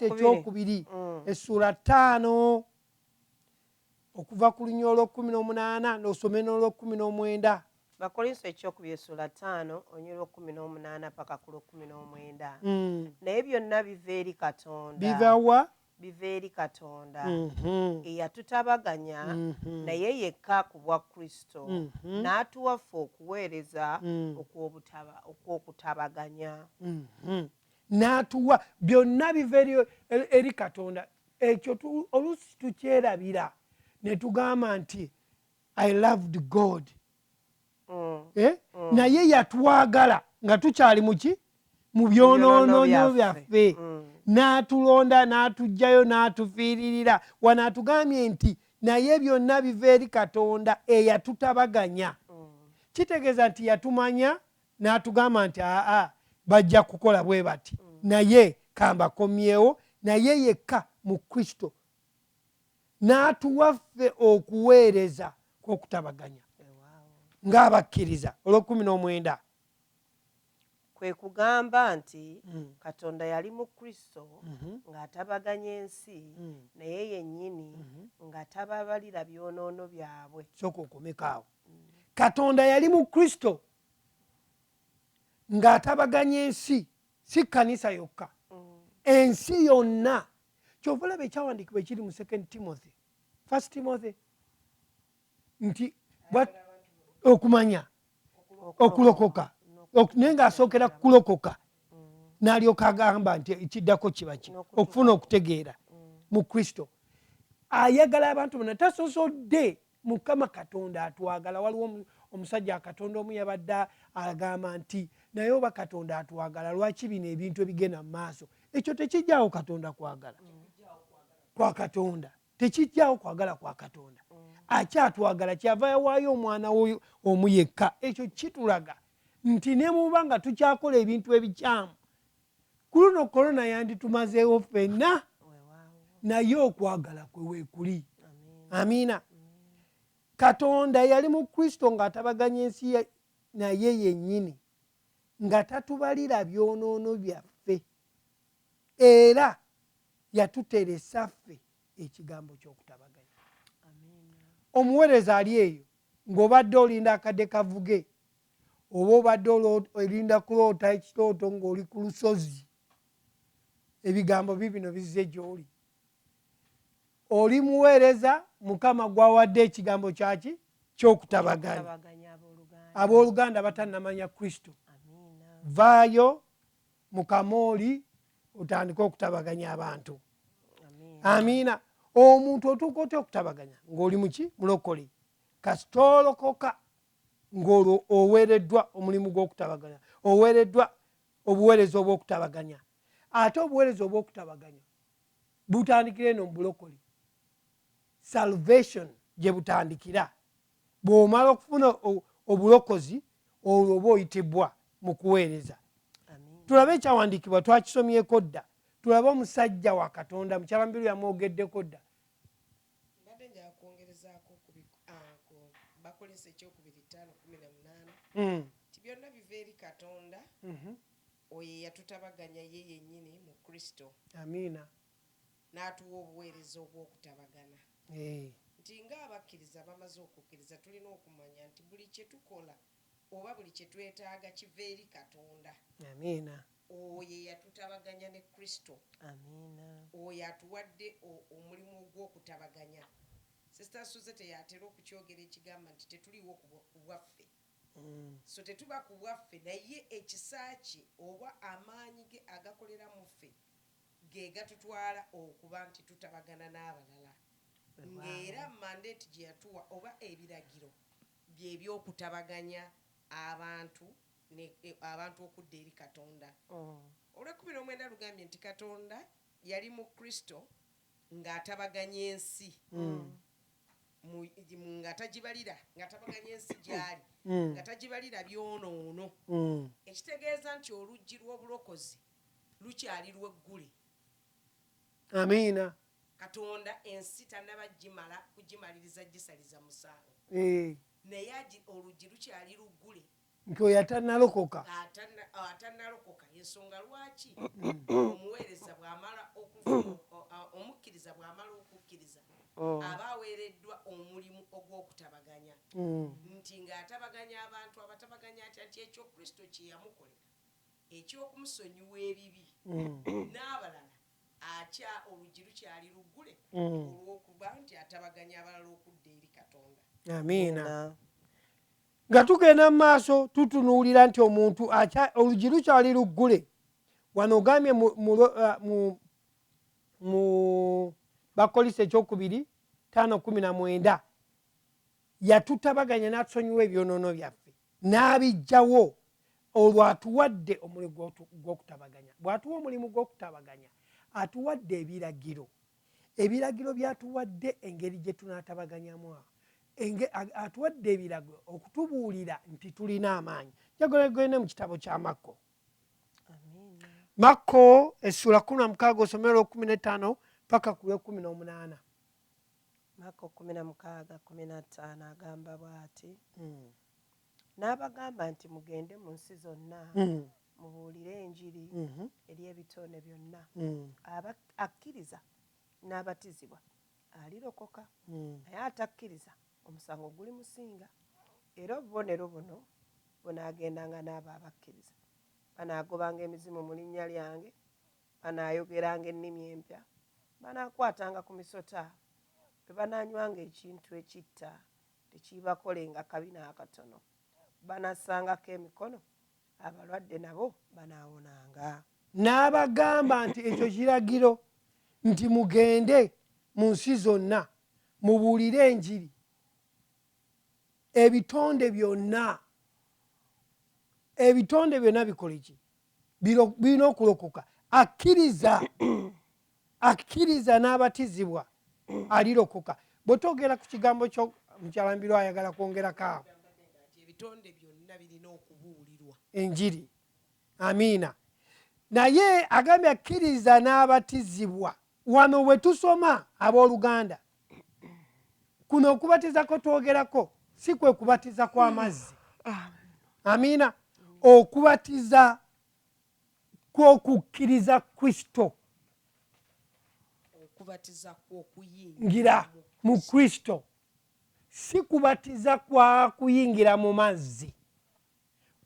Speaker 1: ekyokubiri essula 5 okuva ku lunya olw'18 n'osome n'olw'19.
Speaker 3: Bakoliiso ekyokubiri essula 5 olunya olw'18 paka ku lw'19. Naye byonna biva eri Katonda.
Speaker 1: Bivawa?
Speaker 3: Biva eri Katonda eyatutabaganya naye yekka ku bwa Kristo n'atuwa ffe okuweereza okw'okutabaganya.
Speaker 1: N'atuwa byonna biva eri Katonda. Ekyo oluusi tukyerabira ne tugamba nti I loved God. Naye yatwagala nga tukyali muki? Mu byonoono byaffe. N'atulonda n'atuggyayo n'atufiiririra. Wano atugambye nti naye byonna biva eri Katonda eyatutabaganya. Kitegeeza nti yatumanya n'atugamba nti bajja kukola bwe bati, naye kambakomyewo, naye yekka mu Kristo n'atuwa ffe okuweereza kw'okutabaganya ng'abakkiriza. olw'19
Speaker 3: kwe kugamba nti Katonda yali mu Kristo ng'atabaganya ensi naye yennyini nga tababalira byonoono byabwe.
Speaker 1: Sooka okomekaawo. Katonda yali mu Kristo ng'atabaganya ensi, si kkanisa yokka, ensi yonna. Kyova olaba ekyawandiikibwa ekiri mu 2 Timothy, 1 Timothy nti okumanya okulokoka, naye ng'asookera kulokoka n'alyoka agamba nti ekiddako kiba ki? Okufuna okutegeera mu Kristo. Ayagala abantu bonna, tasosodde. Mukama Katonda atwagala. Waliwo omusajja Katonda omu yabadde agamba nti naye oba Katonda atwagala lwaki bino ebintu ebigenda mu maaso? Ekyo tekijjaawo Katonda kwagala kwa Katonda, tekijjaawo kwagala kwa Katonda. Akyatwagala kyava yawaayo omwana we omu yekka. Ekyo kitulaga nti ne muba nga tukyakola ebintu ebikyamu, ku luno korona yanditumazeewo ffenna, naye okwagala kwe weekuli. Amiina. Katonda yali mu Kristo ng'atabaganya ensi naye yennyini, nga tatubalira byonoono byaffe, era yatuteresa ffe ekigambo ky'okutabaganya. Omuweereza ali eyo ng'obadde olinda akadde kavuge, oba obadde erinda kuloota ekirooto ng'oli ku lusozi, ebigambo bibino bizze gy'oli. Oli muweereza Mukama gwawadde ekigambo kyaki ky'okutabaganya. Abooluganda batannamanya Kristo, vaayo mu kamooli otandike okutabaganya abantu. Amiina. Omuntu otuuka otya okutabaganya ng'oli muki mulokole, kasita olokoka ng'olwo oweereddwa omulimu gw'okutabaganya, oweereddwa obuweereza obw'okutabaganya. Ate obuweereza obw'okutabaganya butandikira eno mu bulokole, salvation gye butandikira. Bw'omala okufuna obulokozi olwo oba oyitibwa mu kuweereza. Tulabe ekyawandiikibwa twakisomyeko dda, tulabe omusajja wa Katonda mukyala yamwogeddeko dda.
Speaker 2: Mbadde njala kwongerezaako ku Bakolese ekyokubiri 5:18 nti byonna biva eri Katonda oyo eyatutabaganya ye yennyini mu Kristo.
Speaker 1: Amiina.
Speaker 2: N'atuwa obuweereza obw'okutabagana. Nti ng'abakkiriza bamaze okukkiriza tulina okumanya nti buli kye tukola oba buli kye twetaaga kiva eri Katonda.
Speaker 1: Amiina.
Speaker 2: Oyo eyatutabaganya ne Kristo.
Speaker 3: Amiina.
Speaker 2: Oyo atuwadde omulimu ogw'okutabaganya. Sister Suzette yatera okukyogera ekigamba nti tetuliwo ku bwaffe. So tetuba ku bwaffe, naye ekisa kye oba amaanyi ge agakolera mu ffe ge gatutwala okuba nti tutabagana n'abalala. Ng'era mandate gye yatuwa oba ebiragiro bye by'okutabaganya abantu okudda eri Katonda. Olw'Ekumi lugambye nti Katonda yali mu Kristo ng'atabaganya ensi, nga tagibalira, ng'atabaganya ensi gy'ali, nga tagibalira byonoono. Ekitegeeza nti oluggi lw'obulokozi lukyali lw'eggule.
Speaker 1: Amiina.
Speaker 2: Katonda ensi tannaba kugimaliriza gisaliza musango. Naye oluggi lukyali luggule.
Speaker 1: Nkoyo atannalokoka.
Speaker 2: Atannalokoka. Ensonga lwaki omuweereza bw'amala omukkiriza bw'amala okukkiriza aba aweereddwa omulimu ogw'okutabaganya. Nti ng'atabaganya abantu, abatabaganya atya nti ekyo Kristo kye yamukolera eky'okumusonyiwa ebibi n'abalala oluggi lukyali luggule olw'okuba nti atabaganya abalala okudda eri Katonda.
Speaker 1: Amiina. Nga tugenda mu maaso tutunuulira nti omuntu oluggi lukyali luggule. Wano ogambye mu Bakolese ekyokubiri 5:19 yatutabaganya n'atusonyiwa ebyonoono byaffe n'abijjawo olwo atuwadde omulimu gw'okutabaganya. Bw'atuwa omulimu gw'okutabaganya atuwadde ebiragiro. Ebiragiro byatuwadde engeri gye tunaatabaganyamu awo. Atuwadde ebiragiro okutubuulira nti tulina amaanyi. Njagala gende mu kitabo kya Makko. Makko essula 16 osomera 15 paka ku 18.
Speaker 3: Makko 16:15 agamba bw'ati. N'abagamba nti mugende mu nsi zonna mubuulire enjiri eri ebitonde byonna. Akkiriza n'abatizibwa alirokoka, naye atakkiriza omusango guli musinga. Era obubonero buno bunaagendanga n'abo abakkiriza: banaagobanga emizimu mu linnya lyange, banaayogeranga ennimi empya, banaakwatanga ku misota, bwe banaanywanga ekintu ekitta tekiibakolenga kabi n'akatono, banassangako emikono, abalwadde nabo banaawonanga.
Speaker 1: N'abagamba nti ekyo kiragiro nti mugende mu nsi zonna mubuulire enjiri ebitonde byonna. Ebitonde byonna bikole ki? Birina okulokoka. Akkiriza n'abatizibwa alirokoka. Bw'otwogera ku kigambo kyo mukyalambiro ayagala kwongerako awo.
Speaker 2: Ebitonde byonna birina okubuulirwa
Speaker 1: enjiri. Amiina. Naye agambye akkiriza n'abatizibwa. Wano bwe tusoma abooluganda, kuno okubatiza ko twogerako si kwe kubatiza kw'amazzi. Amiina. Okubatiza kw'okukkiriza Kristo,
Speaker 2: okubatiza
Speaker 1: kw'okuyingira mu Kristo, si kubatiza kwa kuyingira mu mazzi.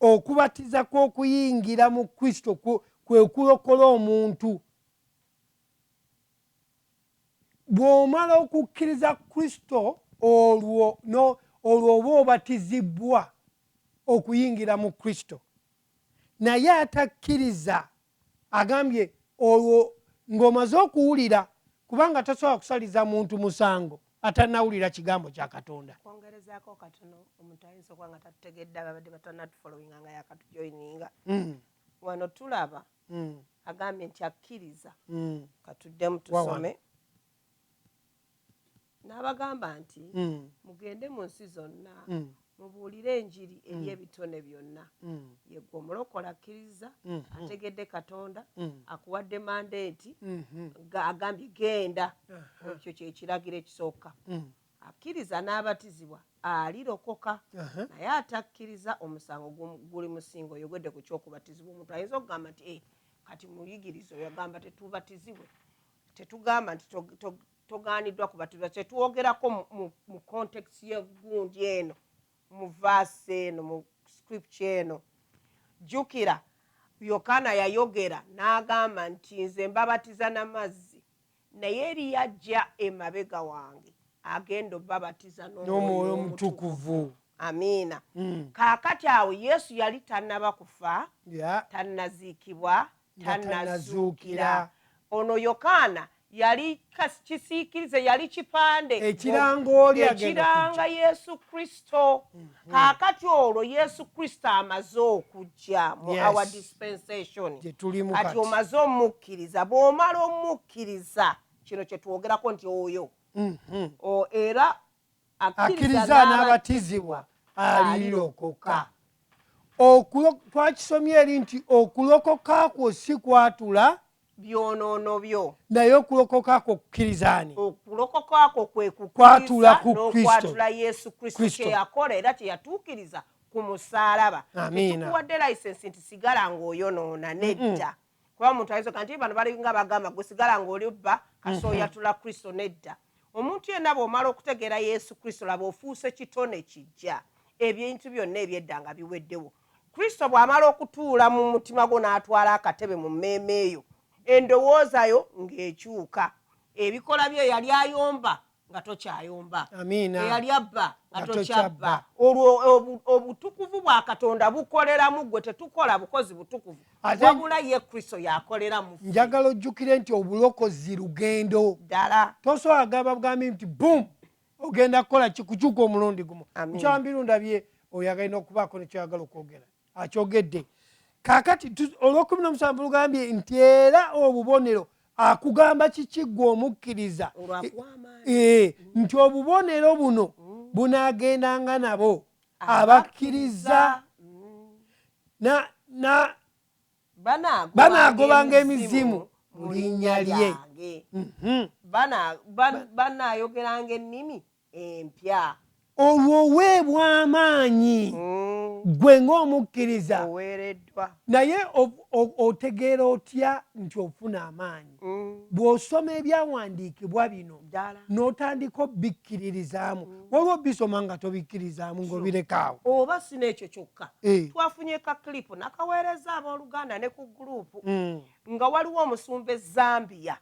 Speaker 1: okubatiza kw'okuyingira mu Kristo kwe kulokola omuntu. Bw'omala okukkiriza Kristo olwo oba obatizibwa okuyingira mu Kristo. Naye atakkiriza agambye olwo ng'omaze okuwulira, kubanga tasobola kusaliza muntu musango atanawulira kigambo kya Katonda.
Speaker 3: Kwongerezaako katono, omuntu ayinza okuba nga tatutegedde ababadde batanatufolowinga nga yakatujoyininga. Wano tulaba agambye nti akkiriza. Katuddemu tusome. N'abagamba nti mugende mu nsi zonna mubuulire enjiri eri ebitone byonna. Yegwe omulokola akkiriza, ategedde Katonda, akuwadde mandeeti, agambye genda. Ekyo kye kiragiro ekisooka. Akkiriza n'abatizibwa alirokoka, naye atakkiriza omusango guli musinga. Oyogedde ku kyokubatizibwa. Omuntu ayinza okugamba nti kati muyigiriza oyo agamba tetubatizibwe. Tetugamba nti togaaniddwa kubatizibwa. Tetwogerako mu context y'egundi eno, mu verse eno, mu scripture eno. Jjukira Yokaana yayogera n'agamba nti nze mbabatiza n'amazzi, naye eriyo ajja emabega wange agenda obbabatiza n'Omwoyo Omutukuvu. Amiina. Kaakati awo Yesu yali tannaba kufa, tannaziikibwa, tannazuukira. Ono Yokaana yali kisiikirize, yali kipande ekiranga Yesu Kristo. Kaakati olwo Yesu Kristo amaze okujja mu our dispensation, kati omaze omukkiriza. Bw'omala omukkiriza, kino kye twogerako nti oyo era akkiriza n'abatizibwa alirokoka. Twakisomye eri nti okulokoka kwo si kwatula byonoono byo, naye okulokoka kwo kukkiriza ani? Okulokoka kwo kwe kukkiriza n'okwatula Yesu Kristo kye yakola era kye yatuukiriza ku musaalaba. Tetukuwadde layisensi nti sigala ng'oyonoona, nedda. Kuba omuntu ayinza okugamba nti bano balinga bagamba gwe sigala ng'oli bba kasi oyatula Kristo, nedda. Omuntu yenna bw'omala okutegeera Yesu Kristo, laba ofuuse kitone kijja. Ebintu byonna ebyedda nga biweddewo. Kristo bw'amala okutuula mu mutima gwo n'atwala akatebe mu mmeeme eyo, endowooza yo ng'ekyuka. Ebikola bye yali ayomba nga tokyayomba, eyali abba nga tokyabba. Olwo obutukuvu bwa Katonda bukoleramu gwe, tetukola bukozi butukuvu, wabula ye Kristo yakolera mu ffe. Njagala ojjukire nti obulokozi lugendo ddala. Tosobola gamba bugambi nti bum ogenda kukola kikukyuka omulundi gumu. Mukyambiru ndabye oyo agalina okubaako nekyoyagala okwogera akyogedde. Kaakati olw'17 lugambye nti era obubonero akugamba kiki gwe omukkiriza nti obubonero buno bunaagendanga nabo abakkiriza, banaagobanga emizimu mu linnya lye, banaayogeranga ennimi empya. Olwo oweebwa amaanyi gwe ng'omukkiriza. Naye otegeera otya nti ofuna amaanyi? Bw'osoma ebyawandiikibwa bino n'otandika obikkiririzaamu. Waliwo bisoma nga tobikkirizaamu ng'obirekaawo. Oba si n'ekyo kyokka, twafunye ka kilipu nakaweereza abooluganda ne ku gurupu nga waliwo omusumba e Zambia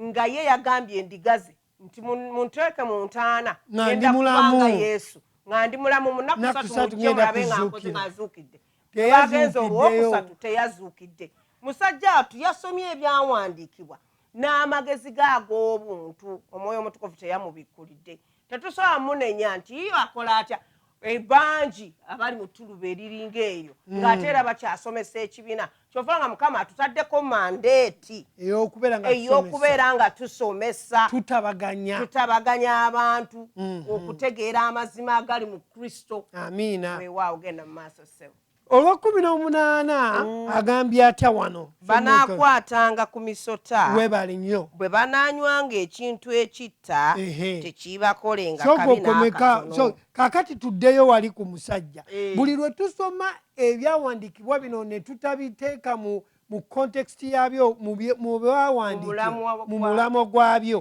Speaker 3: nga ye yagambye endiga ze nti munteeke mu ntaana ngenda kubanga Yesu nga ndi mulamu mu nnaku 3 mujje mulabe nga nkoze ng'azuukidde. Bagenze olwokusatu teyazuukidde. Musajja atu yasomye ebyawandiikibwa n'amagezi g'ag'obuntu, Omwoyo Omutukuvu teyamubikkulidde. Tetusobola munenya nti akola atya. Ebangi abali mu ttuluba eriringa eyo ng'ate era bakyasomesa ekibiina. Kyova nga Mukama atutaddeko mandeeti ey'okubeera nga tusomesa, tutabaganya abantu okutegeera amazima agali mu Kristo. Amiina. Weewaawo genda mu maaso ssebo. Olw'18 agambye atya wano? Banaakwatanga ku misota, webali nnyo, bwe banaanywanga ekintu ekitta tekiibakolenga kabi n'akatono. Kaakati tuddeyo wali ku musajja. Buli lwe tusoma ebyawandiikibwa bino ne tutabiteeka mu context yabyo, mu byawandiikibwa, mu mulamwa gwabyo,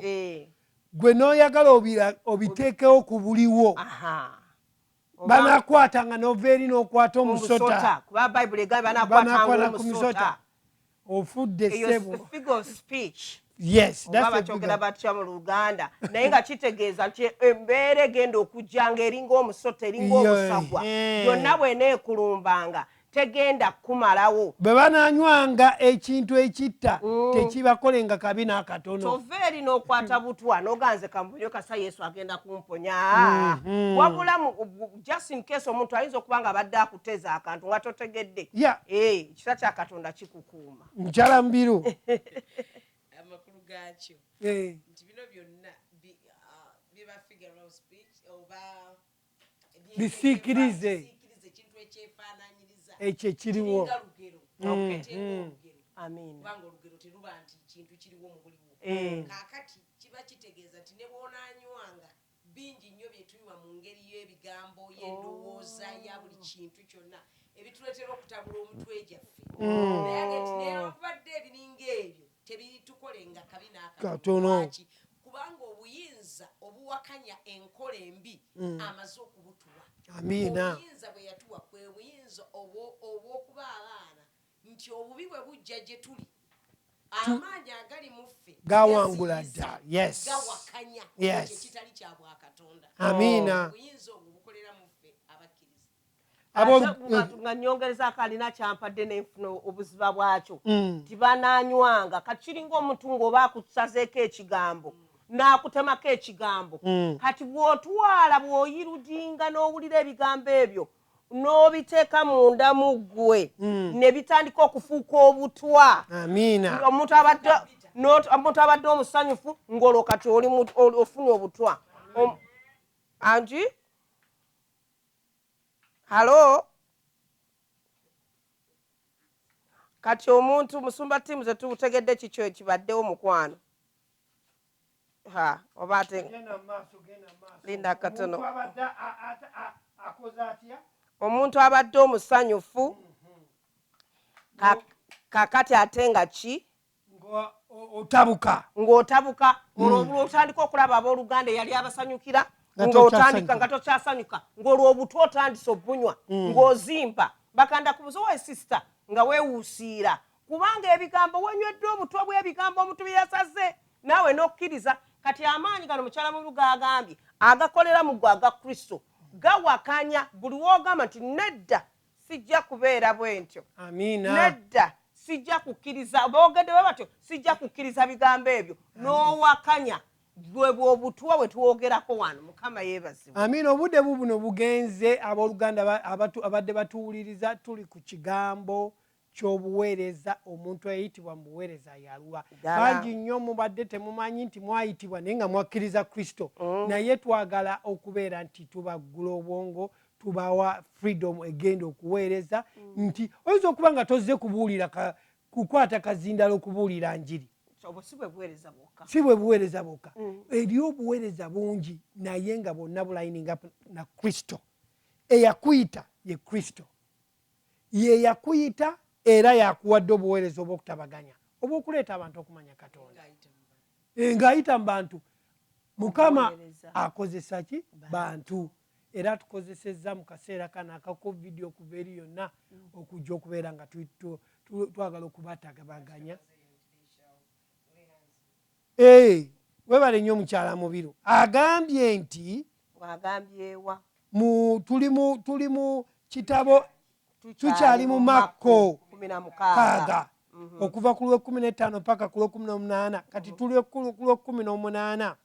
Speaker 3: gwe n'oyagala obiteekewo ku buliwo.
Speaker 1: banakwatanga noveeri n'okwata omusota
Speaker 3: kuba bayibuli egamba banakwatanga omusota
Speaker 1: ofudde ssebo
Speaker 3: figure of speech.
Speaker 1: Yes,
Speaker 3: oba bakyogera batya mu Luganda naye nga kitegeeza nti embeera egenda okujja ng'eringa omusota eringa omusagwa yonna bw'eneekulumbanga tegenda kumalawo.
Speaker 1: bwe bananywanga ekintu ekitta tekibakolenga kabi n'akatono.
Speaker 3: Tova eri n'okwata butwa n'oganze kampunyo kasa Yesu agenda kumponya. Wabula just in case omuntu ayinza okuba nga abadde akuteeza akantu nga totegedde. Ekisa kya Katonda kikukuuma.
Speaker 1: Nkyala mbiru.
Speaker 2: Amakulu gaakyo nti bino byonna biba figure of speech oba
Speaker 1: bisiikirize
Speaker 2: ekintu ekyefaananyiriza
Speaker 1: ekyo ekiriwo.
Speaker 2: Kubanga olugero teruba nti kintu kiriwo mu buliwo. Kaakati kiba kitegeeza nti ne bw'onaanywanga bingi nnyo bye tunywa mu ngeri y'ebigambo y'endowooza ya buli kintu kyonna ebituleetera okutabula omutwe gyaffe. Naye ate nti newankubadde ebiringa ebyo tebitukolenga kabi n'akatono. Kubanga obuyinza obuwakanya enkola embi amaze okubutuwa. Obuyinza bwe yatuwa kwe buyinza obw'okuba abaana nti obubi bwe bujja gye tuli amaanyi agali mu ffe
Speaker 1: gawangula dda.
Speaker 2: Gawakanya ekitali kya Bwakatonda. Obuyinza obwo bukolera mu ffe abakkiriza.
Speaker 3: nga nyongereza akalina kyampadde n'enfuna obuziba bwakyo tibananywanga kati kiringa omuntu ng'oba akusazeeko ekigambo n'akutemako ekigambo kati bw'otwala bw'oyirudinga n'owulira ebigambo ebyo n'obiteeka munda mu ggwe ne bitandika okufuuka obutwa. Omuntu abadde omusanyufu ng'olwo kati ofunye obutwa. Anti halo kati omuntu musumba ttiimu ze tubutegedde kikyo ekibaddewo mukwano oba ate linda katono omuntu abadde omusanyufu kakati ate nga ki ng'otabuka olwo otandika okulaba abooluganda eyali abasanyukira ng'otandika nga tokyasanyuka ng'olwo obutwa otandise obunywa ng'ozimba bakanda kubuza owe sisita nga weewuusiira kubanga ebigambo wenywedde obutwa bw'ebigambo omuntu bye yasaze naawe n'okkiriza kati amaanyi gano mukyala mubiru gagambye agakolera mu gwe aga Kristo gawakanya buli w'ogamba nti nedda sijja kubeera bwe ntyo. Nedda sijja kukkiriza boogedde bwe batyo sijja kukkiriza bigambo ebyo n'owakanya bwe bw'obutwa bwe twogerako wano. Mukama yeebazibwe.
Speaker 1: Obudde buno bugenze abooluganda abadde batuwuliriza tuli ku kigambo ky'obuweereza omuntu eyitibwa mu buweereza yalwa. Bangi nnyo mubadde temumanyi nti mwayitibwa naye nga mwakkiriza Kristo naye twagala okubeera nti tubaggula obwongo tubawa freedom egenda okuweereza nti oyinza okuba nga tozze kubuulira kukwata kazindalo okubuulira njiri si bwe buweereza bwokka. Eriyo obuweereza bungi naye nga bonna bulayininga na Kristo. Eyakuyita ye Kristo ye yakuyita era yakuwadde obuweereza obw'okutabaganya obw'okuleeta abantu okumanya Katonda ng'ayita mu bantu. Mukama akozesa ki bantu era tukozesezza mu kaseera kano aka COVID okuva eri yonna okujja okubeera nga twagala okubatabaganya. Webale nnyo mukyala mubiru agambye nti tuli mu kitabo tukyali mu Makko 6 okuva ku lw'e15 paka ku lw'e18 kati tuli ku lw'e18.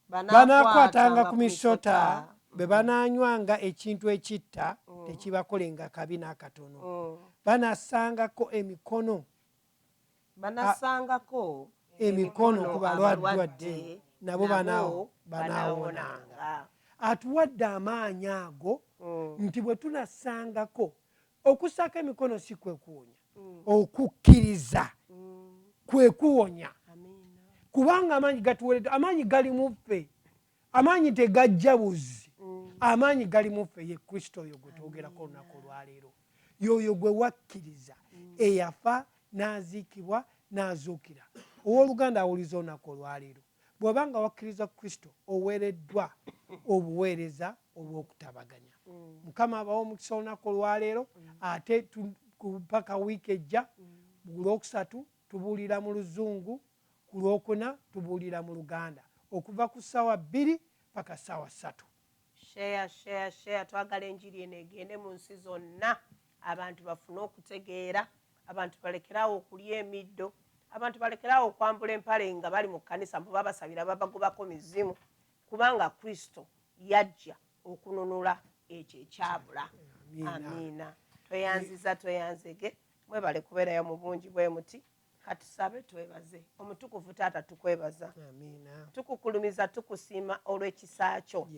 Speaker 1: Banaakwatanga ku misota bwe bananywanga ekintu ekitta tekibakolenga kabi n'akatono. Banassangako emikono ku balwadde nabo banaawonanga. Atuwadde amaanyi ago nti bwe tunassangako okussaako emikono si kwe kuwonya okukkiriza kwe kuwonya kubanga amaanyi gatuweredde. Amaanyi gali mu ffe, amaanyi tegajja buzi, amaanyi gali mu ffe. Ye Kristo oyo gwe twogerako olunaku olwaleero, yoyo gwe wakkiriza eyafa n'aziikibwa n'azuukira. Owooluganda awuliza olunaku olwaleero bw'obanga wakkiriza kristo oweereddwa obuweereza obw'okutabaganya. Mukama abawo omukisa olunaku olwaleero, ate paka wiiki ejja ku lwokusatu tubuulira mu luzungu, ku lwokuna tubuulira mu luganda, okuva ku ssaawa 2 paka ssaawa 3.
Speaker 3: share twagala enjiri eno egende mu nsi zonna, abantu bafune okutegeera, abantu balekerawo okulya emiddo, abantu balekerawo okwambula empale nga bali mu kkanisa mbu babasabira babagobako mizimu, kubanga kristo yajja okununula ekyo ekyabula. Amiina. Tweyanzege mwebale kubeerayo mu bungi bwe muti. Katusabe twebaze. Omutukuvu Taata tukwebaza. Tukukulumiza tukusiima olw'ekisa kyo.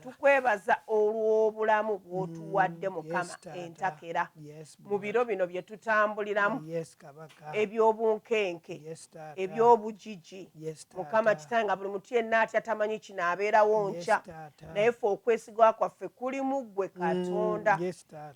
Speaker 3: Tukwebaza olw'obulamu bw'otuwadde Mukama entakera mu biro bino bye tutambuliramu, eby'obunkenke, eby'obugigi. Mukama Kitange, nga buli muntu yenna atya tamanyi kino abeerawo nkya, naye ffe okwesigwa kwaffe kuli mu ggwe Katonda.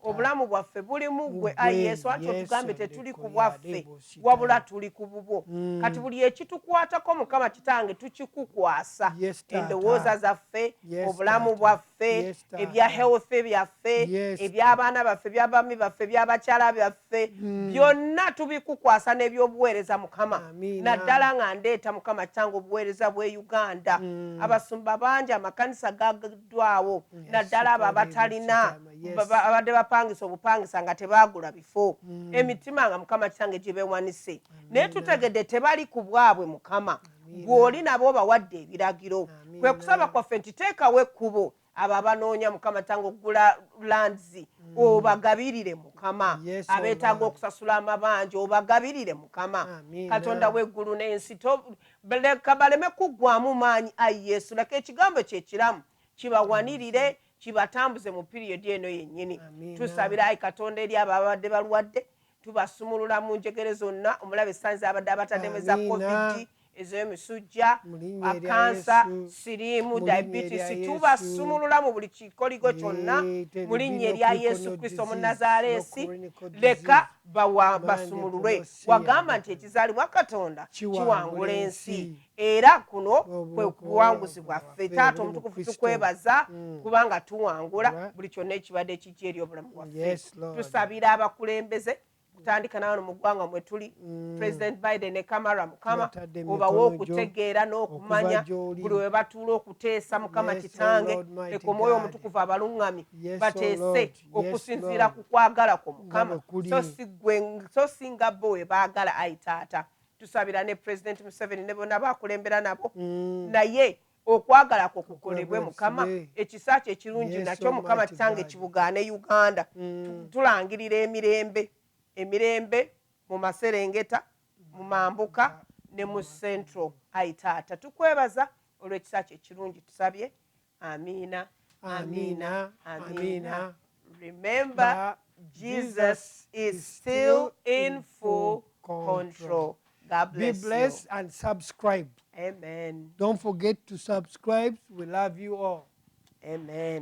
Speaker 3: Obulamu bwaffe buli mu ggwe, Ayi Yesu, anti otugambe tetuli ku bwaffe wabula tuli ku bubwo. Kati buli ekitukwatako Mukama Kitange tukikukwasa, endowooza zaffe, obulamu bwaffe, ebya health byaffe, eby'abaana baffe, eby'abaami baffe, eby'abakyala byaffe, byonna tubikukwasa n'ebyobuweereza Mukama. Naddala nga ndeeta Mukama Kitange obuweereza bw'e Uganda, abasumba bangi amakanisa gaddwawo, naddala abo abatalina, abadde bapangisa obupangisa nga tebaagula bifo, emitima nga Mukama Kitange gye beewanise. Naye tutegedde tebali ku bwabwe Mukama, gw'oli nabo bawadde ebiragiro. Kwe kusaba kwaffe nti teekawo ekkubo abo abanoonya Mukama Kitange okugula lands, obagabirire Mukama. Abeetaaga okusasula amabanja obagabirire Mukama. Katonda w'eggulu n'ensi, leka baleme kuggwaamu maanyi, Ayi Yesu, leka ekigambo kye kiramu kibawanirire, kibatambuze mu piriyodi eno yennyini. Tusabira Ayi Katonda eri abo abadde balwadde, tubasumulula mu njegere zonna, omulabe essanzi abadde abataddemu za covid, ez'emisujja, kansa, siriimu, diabetes, tubasumulula mu buli kikoligo kyonna mu linnya erya Yesu Kristo Omunnazaaleesi. Leka basumululwe. Wagamba nti ekizaalibwa Katonda kiwangula ensi, era kuno kwe buwanguzi bwaffe. Taata omutukuvu tukwebaza kubanga tuwangula buli kyonna ekibadde kijja eri obulamu bwaffe. Tusabira abakulembeze kutandika nawo mu ggwanga mwe tuli, President Biden ne Kamala, Mukama obawo okutegeera n'okumanya buli we batuula okuteesa Mukama Kitange, leka Omwoyo Omutukuvu abaluŋŋami bateese okusinziira ku kwagala kwo Mukama, so singa bo we baagala, Ayi Taata. Tusabira ne President Museveni ne bonna bakulembera nabo, naye okwagala kwo kukolebwe Mukama, ekisa kye ekirungi nakyo Mukama Kitange kibugaane Uganda. Tulangirira emirembe mu Maserengeta, mu Mambuka ne mu Central. Ayi Taata tukwebaza olw'ekisa kye ekirungi tusabye. Amiina, amiina, amiina. Remember, Jesus is still in full control. God bless you.
Speaker 1: Be blessed and subscribe.
Speaker 3: Amen.
Speaker 1: Don't forget to subscribe. We love you all.
Speaker 3: Amen.